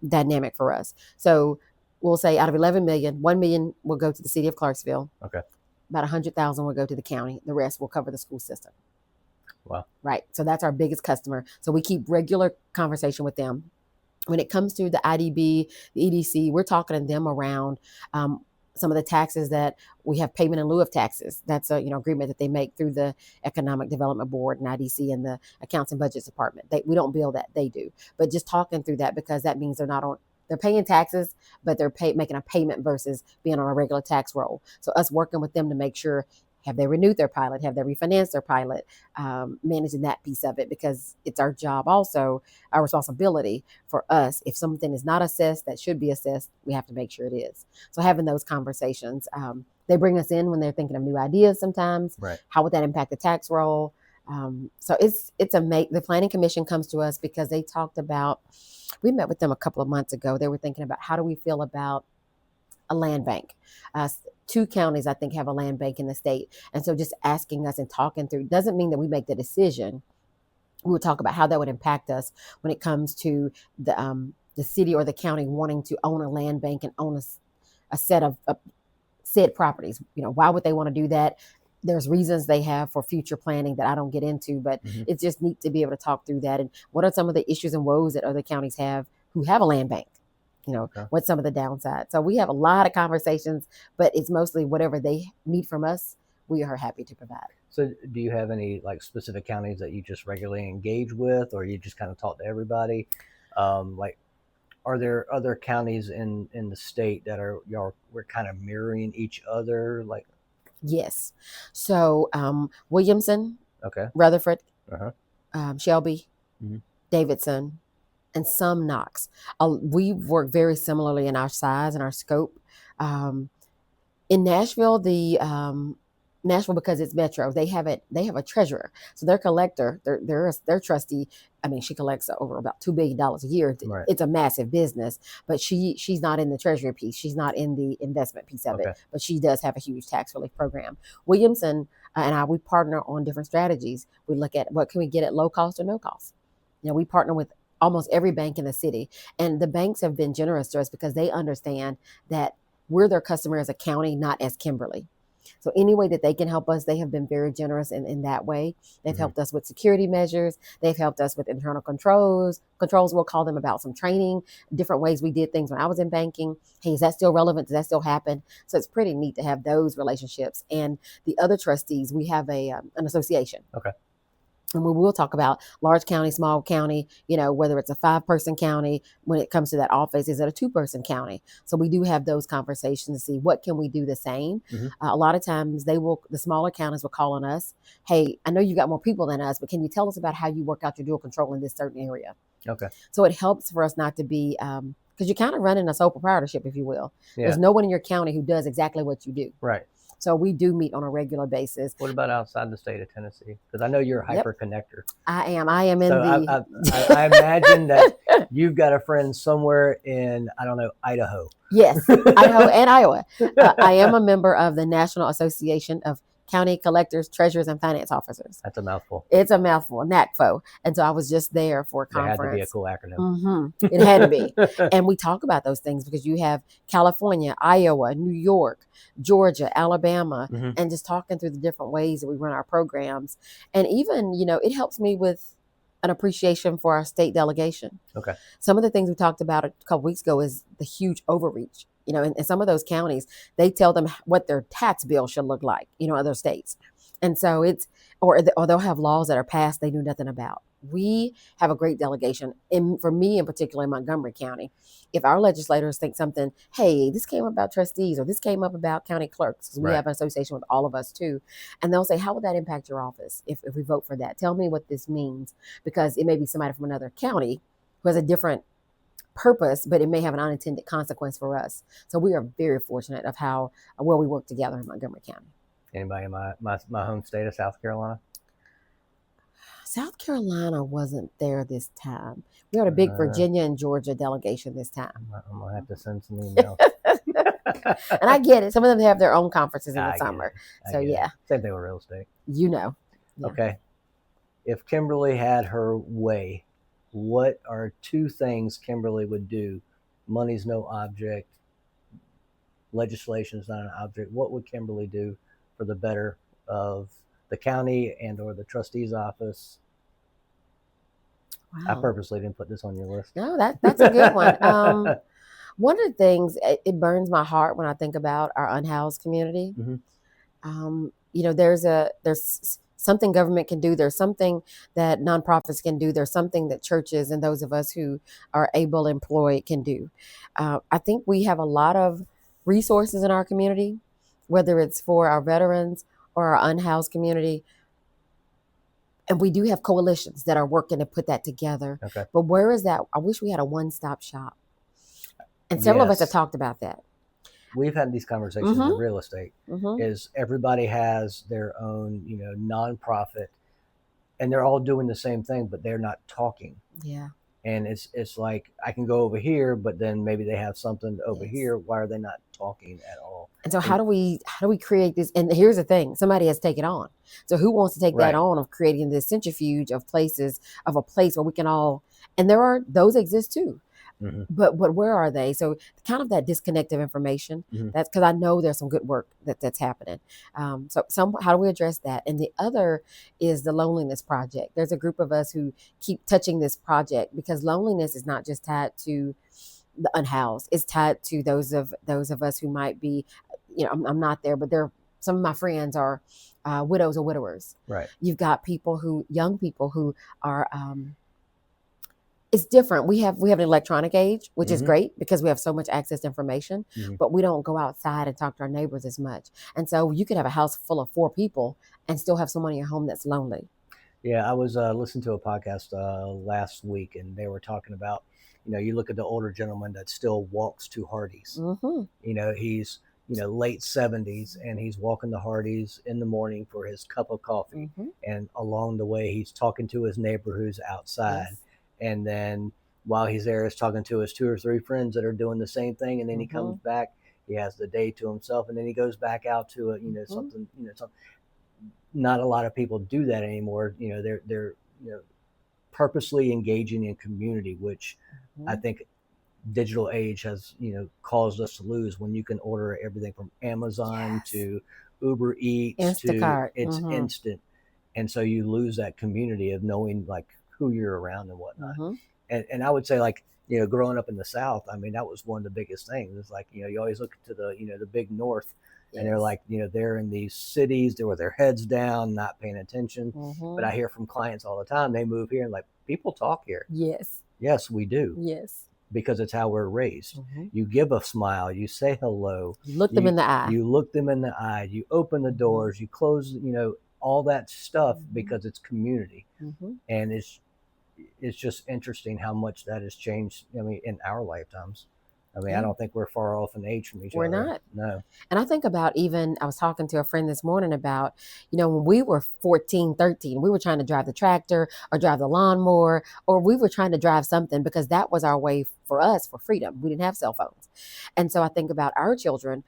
dynamic for us. So we'll say out of 11 million, 1 million will go to the city of Clarksville. Okay. About 100,000 will go to the county. The rest will cover the school system. Wow. Right. So that's our biggest customer. So we keep regular conversation with them. When it comes to the IDB, the EDC, we're talking to them around some of the taxes that we have payment in lieu of taxes. That's a agreement that they make through the Economic Development Board and IDC and the Accounts and Budgets Department. We don't bill that, they do. But just talking through that, because that means they're paying taxes, but they're making a payment versus being on a regular tax roll. So us working with them to make sure, have they renewed their pilot? Have they refinanced their pilot? Managing that piece of it, because it's our job also, our responsibility for us. If something is not assessed that should be assessed, we have to make sure it is. So having those conversations, they bring us in when they're thinking of new ideas sometimes. Right. How would that impact the tax roll? So the Planning Commission comes to us because they talked about, we met with them a couple of months ago. They were thinking about, how do we feel about a land bank? 2 counties, I think, have a land bank in the state. And so just asking us and talking through doesn't mean that we make the decision. We would talk about how that would impact us when it comes to the city or the county wanting to own a land bank and own a set of said properties. Why would they want to do that? There's reasons they have for future planning that I don't get into, but it's just neat to be able to talk through that. And what are some of the issues and woes that other counties have who have a land bank? Okay. What's some of the downsides? So we have a lot of conversations, but it's mostly whatever they need from us, we are happy to provide. So do you have any specific counties that you just regularly engage with, or you just kind of talk to everybody? Are there other counties in the state that we're kind of mirroring each other? Yes. So Williamson, Okay. Rutherford, Uh-huh. Shelby, Davidson, and some Knox. We work very similarly in our size and our scope. In Nashville, Nashville, because it's metro, they have a treasurer. So their collector, their trustee, she collects over about $2 billion a year. Right. It's a massive business, but she's not in the treasury piece. She's not in the investment piece of it, but she does have a huge tax relief program. Williamson and we partner on different strategies. We look at what can we get at low cost or no cost. We partner with almost every bank in the city, and the banks have been generous to us because they understand that we're their customer as a county, not as Kimberly. So any way that they can help us, they have been very generous in that way. They've helped us with security measures. They've helped us with internal controls. We'll call them about some training, different ways we did things when I was in banking. Hey, is that still relevant? Does that still happen? So it's pretty neat to have those relationships. And the other trustees, we have an association. Okay. And we will talk about large county, small county, whether it's a 5-person county, when it comes to that office, is it a 2-person county? So we do have those conversations to see what can we do the same. A lot of times the smaller counties will call on us. Hey, I know you got more people than us, but can you tell us about how you work out your dual control in this certain area? Okay. So it helps for us not to be, because you're kind of running a sole proprietorship, if you will. Yeah. There's no one in your county who does exactly what you do. Right. So we do meet on a regular basis. What about outside the state of Tennessee? Because I know you're a hyper connector. I am in I imagine that you've got a friend somewhere in, I don't know, Idaho. Yes, Idaho and Iowa. I am a member of the National Association of County Collectors, Treasurers, and Finance Officers. That's a mouthful. It's a mouthful, NACFO. And so I was just there for a conference. It had to be a cool acronym. It had to be. And we talk about those things because you have California, Iowa, New York, Georgia, Alabama, and just talking through the different ways that we run our programs. And even, it helps me with an appreciation for our state delegation. Okay. Some of the things we talked about a couple weeks ago is the huge overreach. In some of those counties, they tell them what their tax bill should look like, other states. And so or they'll have laws that are passed they knew nothing about. We have a great delegation. And for me in particular in Montgomery County, if our legislators think something, hey, this came up about trustees or this came up about county clerks, because we have an association with all of us too. And they'll say, how would that impact your office if we vote for that? Tell me what this means, because it may be somebody from another county who has a different purpose, but it may have an unintended consequence for us. So we are very fortunate of how well we work together in Montgomery County. Anybody in my home state of South Carolina? South Carolina wasn't there this time. We had a big Virginia and Georgia delegation this time. I'm going to have to send some emails. And I get it. Some of them have their own conferences in the summer. So yeah. Same thing with real estate. Yeah. Okay. If Kimberly had her way, what are 2 things Kimberly would do? Money's no object, legislation is not an object. What would Kimberly do for the better of the county and or the trustee's office? I Wow. purposely didn't put this on your list. No, that's a good one. One of the things, it burns my heart when I think about our unhoused community. There's something government can do. There's something that nonprofits can do. There's something that churches and those of us who are able employed can do. I think we have a lot of resources in our community, whether it's for our veterans or our unhoused community. And we do have coalitions that are working to put that together. Okay. But where is that? I wish we had a one-stop shop. And several of us have talked about that. We've had these conversations in real estate. Is everybody has their own, nonprofit, and they're all doing the same thing, but they're not talking. Yeah. And it's like I can go over here, but then maybe they have something over here. Why are they not talking at all? And so how do we create this? And here's the thing: somebody has taken on. So who wants to take that on of creating this centrifuge of places, of a place where we can all? And those exist too. But where are they? So kind of that disconnect of information. That's because I know there's some good work that's happening. So how do we address that? And the other is the loneliness project. There's a group of us who keep touching this project because loneliness is not just tied to the unhoused. It's tied to those of us who might be, I'm not there, but some of my friends are widows or widowers. Right. You've got young people who are. It's different. We have an electronic age, which is great because we have so much access to information, but we don't go outside and talk to our neighbors as much. And so you could have a house full of 4 people and still have someone in your home that's lonely. Yeah, I was listening to a podcast last week, and they were talking about, you look at the older gentleman that still walks to Hardee's. He's late 70s, and he's walking to Hardee's in the morning for his cup of coffee, and along the way he's talking to his neighbor who's outside. Yes. And then while he's there, he's talking to his 2 or 3 friends that are doing the same thing. And then he comes back, he has the day to himself, and then he goes back out to something, something. Not a lot of people do that anymore. They're purposely engaging in community, which I think digital age has, caused us to lose. When you can order everything from Amazon to Uber Eats Instacart. It's instant. And so you lose that community of knowing like who you're around and whatnot. And I would say, like, growing up in the South, I mean, that was one of the biggest things. It's like, you always look to the, the big North, and they're like, they're in these cities, they're with their heads down, not paying attention. But I hear from clients all the time, they move here and like, people talk here. Yes, we do. Yes. Because it's how we're raised. You give a smile, you say hello. You look them in the eye. You look them in the eye. You open the doors, you close, all that stuff because it's community. And it's just interesting how much that has changed. I mean, in our lifetimes. I mean, I don't think we're far off in age from each other. We're not. No. And I think about I was talking to a friend this morning about, when we were 14, 13, we were trying to drive the tractor or drive the lawnmower, or we were trying to drive something because that was our way for us for freedom. We didn't have cell phones. And so I think about our children,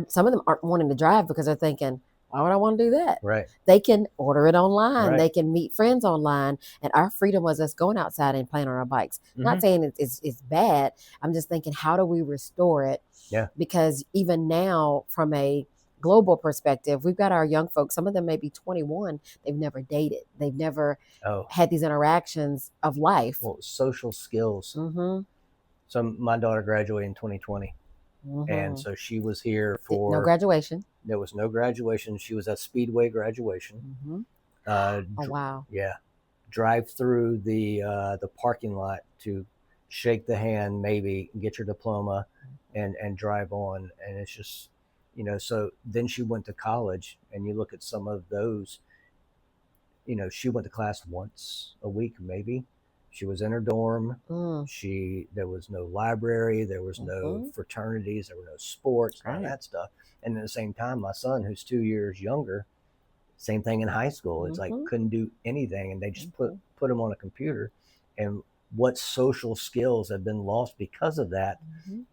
some of them aren't wanting to drive because they're thinking, why would I want to do that? Right. They can order it online. Right. They can meet friends online. And our freedom was us going outside and playing on our bikes. Not saying it's bad. I'm just thinking, how do we restore it? Yeah. Because even now, from a global perspective, we've got our young folks, some of them may be 21. They've never dated. They've never had these interactions of life. Well, social skills. So my daughter graduated in 2020. And so she was here for no graduation. There was no graduation. She was at Speedway graduation. Oh wow! Yeah, drive through the parking lot to shake the hand, maybe get your diploma, and drive on. And it's just, So then she went to college, and you look at some of those. She went to class once a week, maybe. She was in her dorm. There was no library. There was no fraternities. There were no sports, all that stuff. And at the same time, my son, who's 2 years younger, same thing in high school. It's like couldn't do anything, and they just put him on a computer. And what social skills have been lost because of that?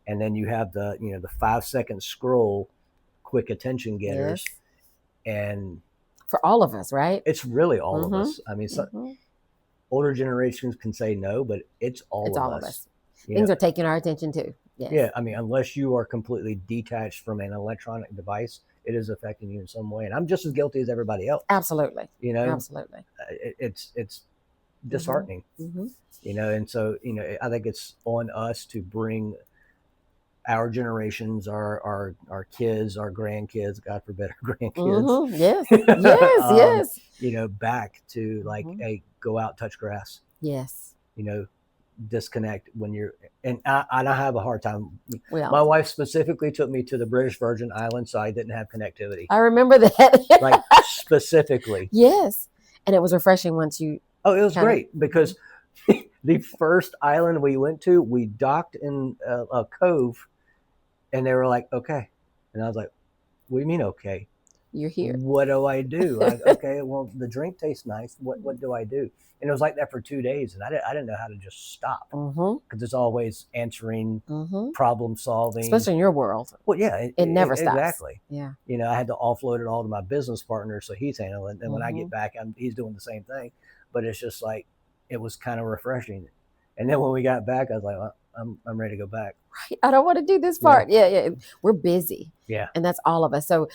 And then you have the the 5-second scroll, quick attention getters, and for all of us, right? It's really all of Mhm. us. I mean, Mhm. older generations can say no, but it's all It's of all of us. us. You Things know, are taking our attention too. Yes. yeah, I mean, unless you are completely detached from an electronic device, it is affecting you in some way. And I'm just as guilty as everybody else. Absolutely. You know, Absolutely. it's disheartening. Mhm. You know, and so I think it's on us to bring our generations, our kids, our grandkids, God forbid our grandkids, Mhm. Yes. Yes. Yes. back to like, Mhm. hey, go out, touch grass. Yes. You know, disconnect when you're. And I have a hard time. We all My do. wife specifically took me to the British Virgin Islands, so I didn't have connectivity. I remember that. Like specifically. Yes. And it was refreshing once you Oh, it was kind of. great because the first island we went to, we docked in a cove, and they were like, "Okay," and I was like, "What do you mean, okay? You're here. What do I do?" Okay, well, the drink tastes nice. What do I do? And it was like that for 2 days, and I didn't know how to just stop Mhm. because it's always answering, Mhm. problem solving. Especially in your world, Well, yeah, it never stops. exactly. Yeah. I had to offload it all to my business partner, so he's handling it. And when I get Mhm. back, he's doing the same thing. But it's just like it was kind of refreshing. And then when we got back, I was like, well, I'm ready to go back. Right. I don't want to do this Yeah. part. Yeah. Yeah. We're busy. Yeah. And that's all of us. So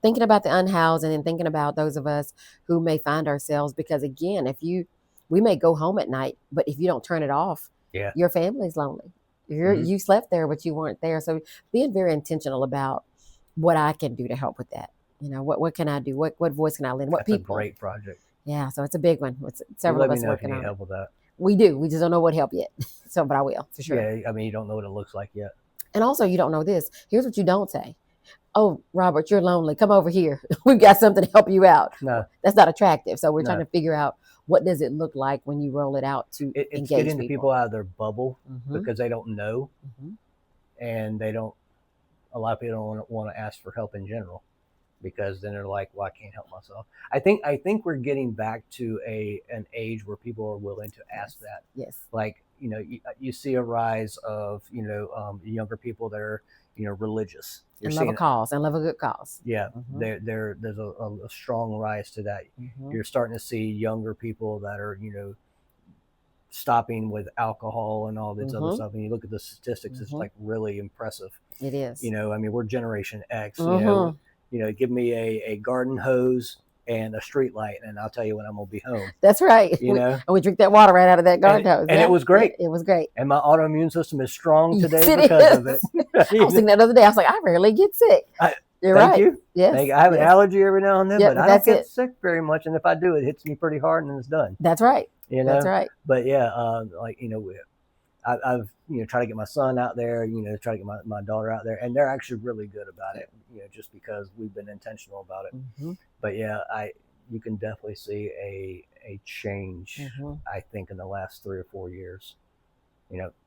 thinking about the unhoused and then thinking about those of us who may find ourselves, because again, we may go home at night, but if you don't turn it off, Yeah. your family's lonely. Mhm. You slept there, but you weren't there. So being very intentional about what I can do to help with that. What can I do? What voice can I lend? What That's a people? great project. Yeah, so it's a big one. It's You several let of me us know if you working need on it. help with that. We do. We just don't know what help yet. So, but I will for sure. Yeah, I mean, you don't know what it looks like yet. And also, you don't know this. Here's what you don't say. Oh, Robert, you're lonely. Come over here. We've got something to help you out. No. That's not attractive. So we're No. trying to figure out what does it look like when you roll it out to It's engage getting the people out of their bubble Mhm. because they don't know, Mhm. and a lot of people don't want to ask for help in general because then they're like, well, I can't help myself. I think we're getting back to an age where people are willing to ask that. Yes. Like, you see a rise of, younger people that are, religious. And love a cause and love a good cause. Yeah, Mhm. there's a strong rise to that. Mhm. You're starting to see younger people that are, stopping with alcohol and all this other Mhm. stuff. And you look at the statistics, it's Mhm. like really impressive. It is. I mean, we're Generation X. Mhm. Give me a garden hose and a street light, and I'll tell you when I'm gonna be home. That's right. And we drink that water right out of that garden hose. And it was great. It was great. And my autoimmune system is strong today Yes, because of it. I was thinking that the other day. I was like, I rarely get sick. You're right. Thank you. Yes. I have an allergy every now and then, Yeah, but but I don't that's get it. sick very much. And if I do, it hits me pretty hard, and then it's done. That's right. That's right. But yeah, I've tried to get my son out there, try to get my daughter out there, and they're actually really good about it. Just because we've been intentional about it. Mm-hmm. But yeah, you can definitely see a change. Mm-hmm. I think in the last 3 or 4 years.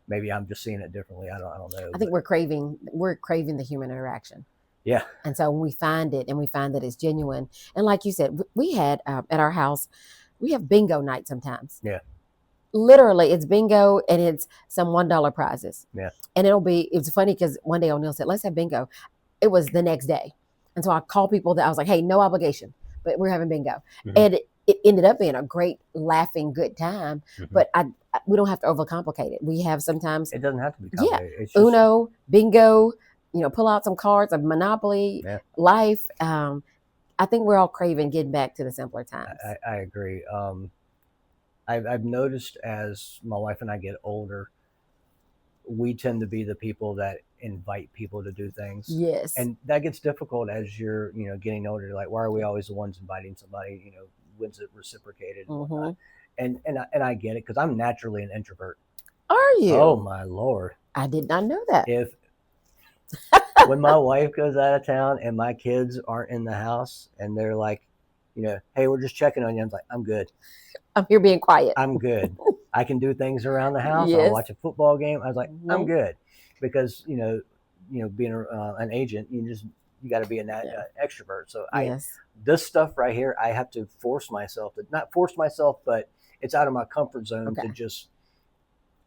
Maybe I'm just seeing it differently. I don't know. I think we're craving the human interaction. Yeah. And so when we find it and we find that it's genuine, and like you said, we had at our house, we have bingo night sometimes. Yeah. Literally, it's bingo and it's some $1 prizes. Yeah. And it's funny because one day O'Neill said, let's have bingo. It was the next day. And so I called people that I was like, hey, no obligation, but we're having bingo. Mm-hmm. And it ended up being a great, laughing, good time. Mm-hmm. But we don't have to overcomplicate it. We have sometimes. It doesn't have to be complicated. Yeah. It's just, Uno, bingo, pull out some cards of Monopoly, life. I think we're all craving getting back to the simpler times. I agree. I've noticed as my wife and I get older, we tend to be the people that invite people to do things. Yes. And that gets difficult as you're, getting older. You're like, why are we always the ones inviting somebody? When's it reciprocated? Mm-hmm. And I get it because I'm naturally an introvert. Are you? Oh my Lord. I did not know that. When my wife goes out of town and my kids aren't in the house and they're like, hey, we're just checking on you. I'm like, I'm good. I'm here being quiet. I'm good. I can do things around the house. Yes. I'll watch a football game. I was like, I'm good, because being an agent, you got to be an extrovert. So this stuff right here, I have to not force myself, but it's out of my comfort zone to just.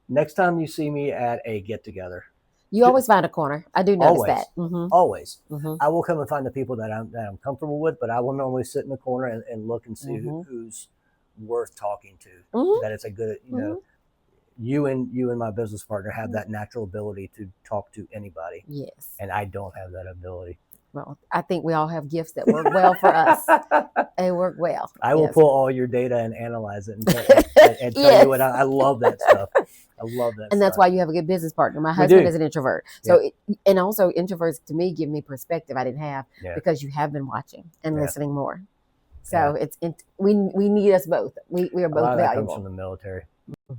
Next time you see me at a get together, You always find a corner. I do notice Always. that. Always. Mm-hmm. I will come and find the people that I'm comfortable with, but I will normally sit in the corner and look and see who's worth talking to. That it's a good, you and my business partner have that natural ability to talk to anybody. Yes. And I don't have that ability. Well, I think we all have gifts that work well for us. They work well. I will pull all your data and analyze it and tell you what I love that stuff. I love that. And that's why you have a good business partner. My husband is an introvert. So, and also introverts to me give me perspective I didn't have because you have been watching and listening more. So we need us both. We are both valuable. That comes from the military.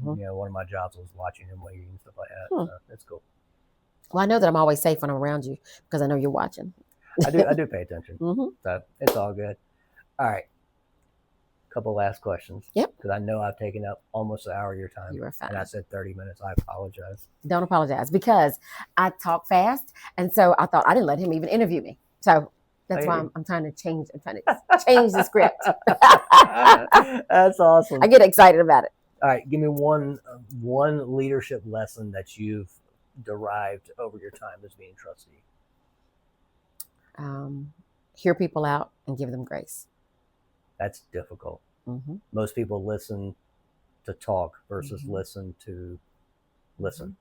One of my jobs was watching him waiting and stuff like that. So that's cool. Well, I know that I'm always safe when I'm around you because I know you're watching. I do pay attention. So it's all good. All right. Couple last questions. Yep. Because I know I've taken up almost an hour of your time. You were fine. And I said 30 minutes. I apologize. Don't apologize because I talk fast. And so I thought I didn't let him even interview me. So that's why I'm trying to change. I'm trying to change the script. That's awesome. I get excited about it. All right. Give me one leadership lesson that you've derived over your time as being trustee. Hear people out and give them grace. That's difficult. Most people listen to talk versus listen to listen.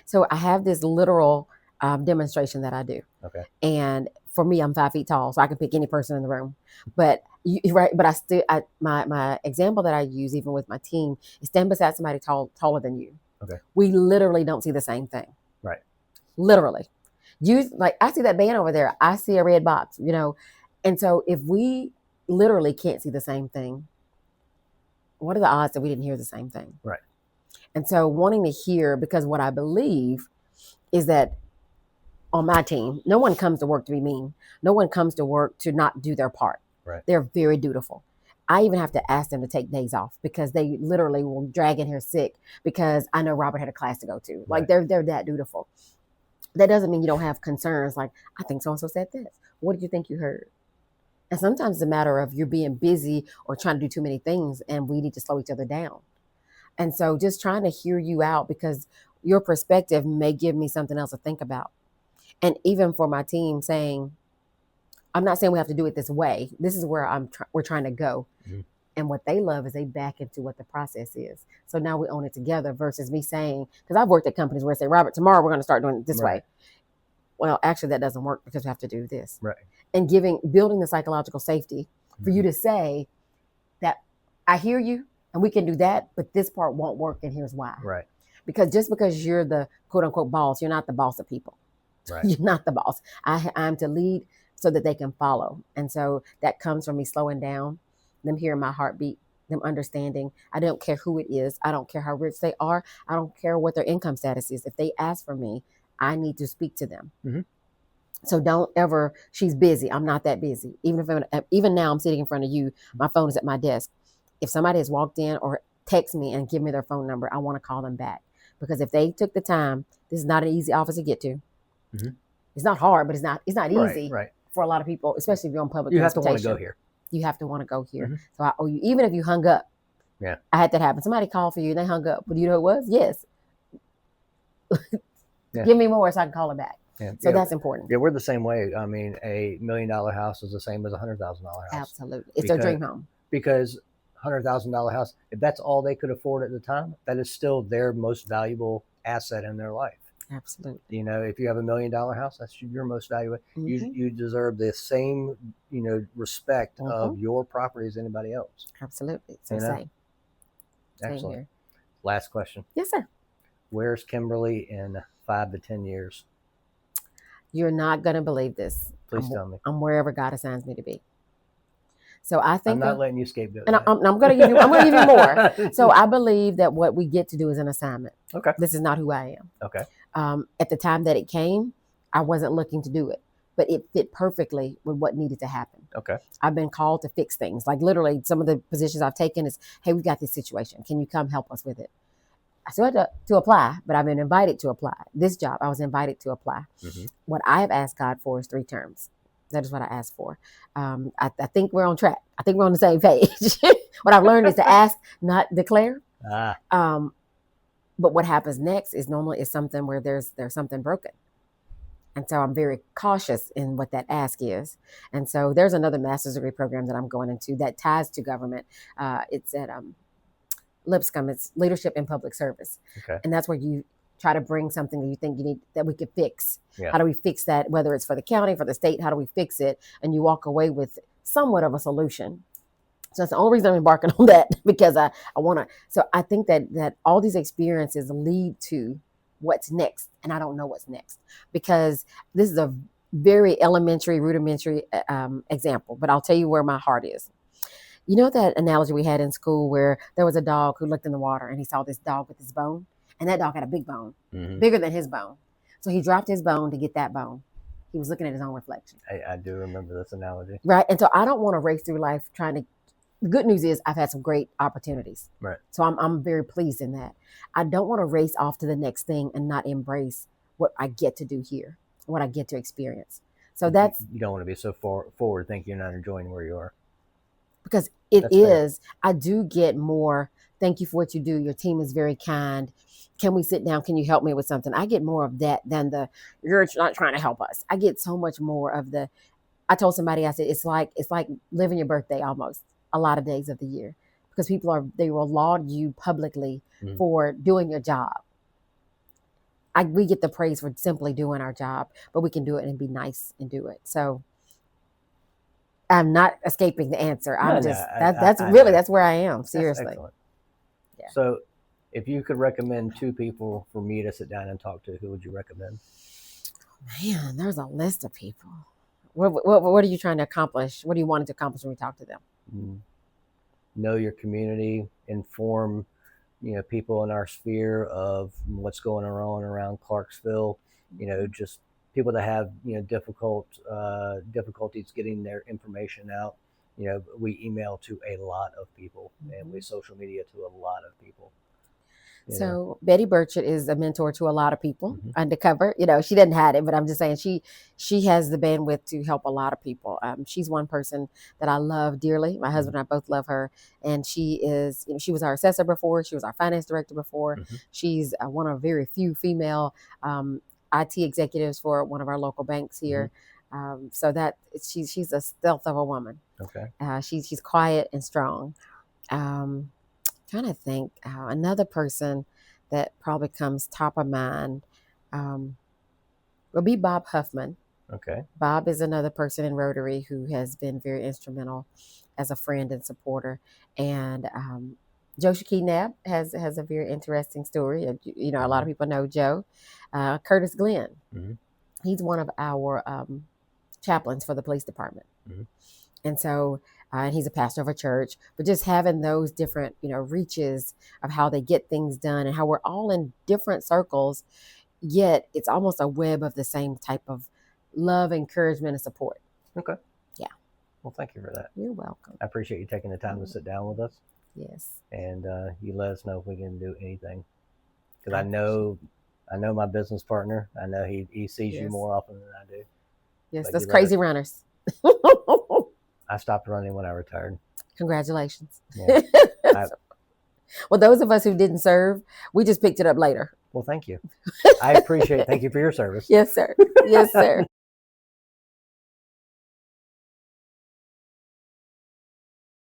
So I have this literal demonstration that I do. Okay. And for me, I'm 5 feet tall, so I can pick any person in the room. But you're right. But my example that I use even with my team is stand beside somebody taller than you. Okay. We literally don't see the same thing. Right. Literally. I see that band over there. I see a red box, And so if we literally can't see the same thing, what are the odds that we didn't hear the same thing? Right. And so wanting to hear, because what I believe is that on my team, no one comes to work to be mean. No one comes to work to not do their part. Right. They're very dutiful. I even have to ask them to take days off because they literally will drag in here sick because I know Robert had a class to go to. Like they're that dutiful. That doesn't mean you don't have concerns. Like, I think so-and-so said this. What did you think you heard? And sometimes it's a matter of you're being busy or trying to do too many things and we need to slow each other down. And so just trying to hear you out because your perspective may give me something else to think about. And even for my team saying, I'm not saying we have to do it this way. This is where we're trying to go. And what they love is they back into what the process is. So now we own it together versus me saying, because I've worked at companies where I say, Robert, tomorrow we're going to start doing it this way. Well, actually that doesn't work because we have to do this. Right. And building the psychological safety for you to say that I hear you and we can do that, but this part won't work and here's why. Right. Because just because you're the quote unquote boss, you're not the boss of people. Right. You're not the boss. I'm to lead so that they can follow. And so that comes from me slowing down, them hearing my heartbeat, them understanding. I don't care who it is. I don't care how rich they are. I don't care what their income status is. If they ask for me, I need to speak to them. So don't ever, she's busy. I'm not that busy. Even now I'm sitting in front of you. My phone is at my desk. If somebody has walked in or text me and give me their phone number, I want to call them back. Because if they took the time, this is not an easy office to get to. It's not hard, but it's not easy for a lot of people, especially if you're on public transportation. You have to want to go here. You have to want to go here. So I owe you, even if you hung up. Yeah. I had that happen. Somebody called for you and they hung up. But you know who it was? Yes. Give me more so I can call it back. Yeah. So that's important. Yeah, we're the same way. I mean, $1 million house is the same as a $100,000 house. Absolutely. It's their dream home. Because $100,000 house, if that's all they could afford at the time, that is still their most valuable asset in their life. Absolutely. If you have $1 million house, that's your most valuable. You deserve the same, respect of your property as anybody else. Absolutely. So same. Excellent. Same here. Last question. Yes, sir. Where's Kimberly in 5 to 10 years? You're not going to believe this. Please tell me. I'm wherever God assigns me to be. So I think I'm not letting you scapegoat. And I'm going to give you more. So I believe that what we get to do is an assignment. Okay. This is not who I am. Okay. At the time that it came, I wasn't looking to do it, but it fit perfectly with what needed to happen. Okay. I've been called to fix things. Like literally some of the positions I've taken is, hey, we got this situation. Can you come help us with it? I still had to apply, but I've been invited to apply. This job, I was invited to apply. What I have asked God for is 3 terms. That is what I asked for. I think we're on track. I think we're on the same page. What I've learned is to ask, not declare. But what happens next is normally is something where there's something broken. And so I'm very cautious in what that ask is. And so there's another master's degree program that I'm going into that ties to government. It's at Lipscomb. It's leadership in public service. Okay. And that's where you try to bring something that you think you need that we could fix. Yeah. How do we fix that? Whether it's for the county, for the state, how do we fix it? And you walk away with somewhat of a solution. So that's the only reason I'm embarking on that, because I want to. So I think that all these experiences lead to what's next. And I don't know what's next, because this is a very elementary, rudimentary example. But I'll tell you where my heart is. You know that analogy we had in school where there was a dog who looked in the water and he saw this dog with his bone, and that dog had a big bone, bigger than his bone. So he dropped his bone to get that bone. He was looking at his own reflection. I do remember this analogy. Right. And so I don't want to race through life trying to. The good news is I've had some great opportunities. Right. So I'm very pleased in that. I don't want to race off to the next thing and not embrace what I get to do here, what I get to experience. So that's. You don't want to be so forward thinking you're not enjoying where you are. Because it is. I do get more. Thank you for what you do. Your team is very kind. Can we sit down? Can you help me with something? I get more of that than you're not trying to help us. I get so much more of I told somebody, I said, it's like living your birthday almost a lot of days of the year, because they will laud you publicly for doing your job. We get the praise for simply doing our job, but we can do it and be nice and do it. So I'm not escaping the answer. That's where I am. Seriously. Yeah. So if you could recommend 2 people for me to sit down and talk to, who would you recommend? Man, there's a list of people. What are you trying to accomplish? What do you want to accomplish when we talk to them? Know your community, inform, people in our sphere of what's going on around Clarksville. Just people that have difficulties getting their information out. We email to a lot of people, and we social media to a lot of people. So Betty Burchett is a mentor to a lot of people undercover. She didn't have it, but I'm just saying she has the bandwidth to help a lot of people. She's one person that I love dearly. My husband and I both love her. And she is, she was our assessor before. She was our finance director before. She's one of very few female IT executives for one of our local banks here. So that she's a stealth of a woman. Okay. She's quiet and strong. Trying to think, another person that probably comes top of mind will be Bob Huffman. Okay. Bob is another person in Rotary who has been very instrumental as a friend and supporter. And Joe Shakee has a very interesting story. A lot of people know Joe. Curtis Glenn. He's one of our chaplains for the police department. And so and he's a pastor of a church, but just having those different, reaches of how they get things done and how we're all in different circles, yet it's almost a web of the same type of love, encouragement, and support. Okay. Yeah. Well, thank you for that. You're welcome. I appreciate you taking the time to sit down with us. Yes. And you let us know if we can do anything. Because I know my business partner. I know he sees you more often than I do. Yes, those crazy runners. I stopped running when I retired. Congratulations. Yeah. Well, those of us who didn't serve, we just picked it up later. Well, thank you. I appreciate it. Thank you for your service. Yes, sir. Yes, sir.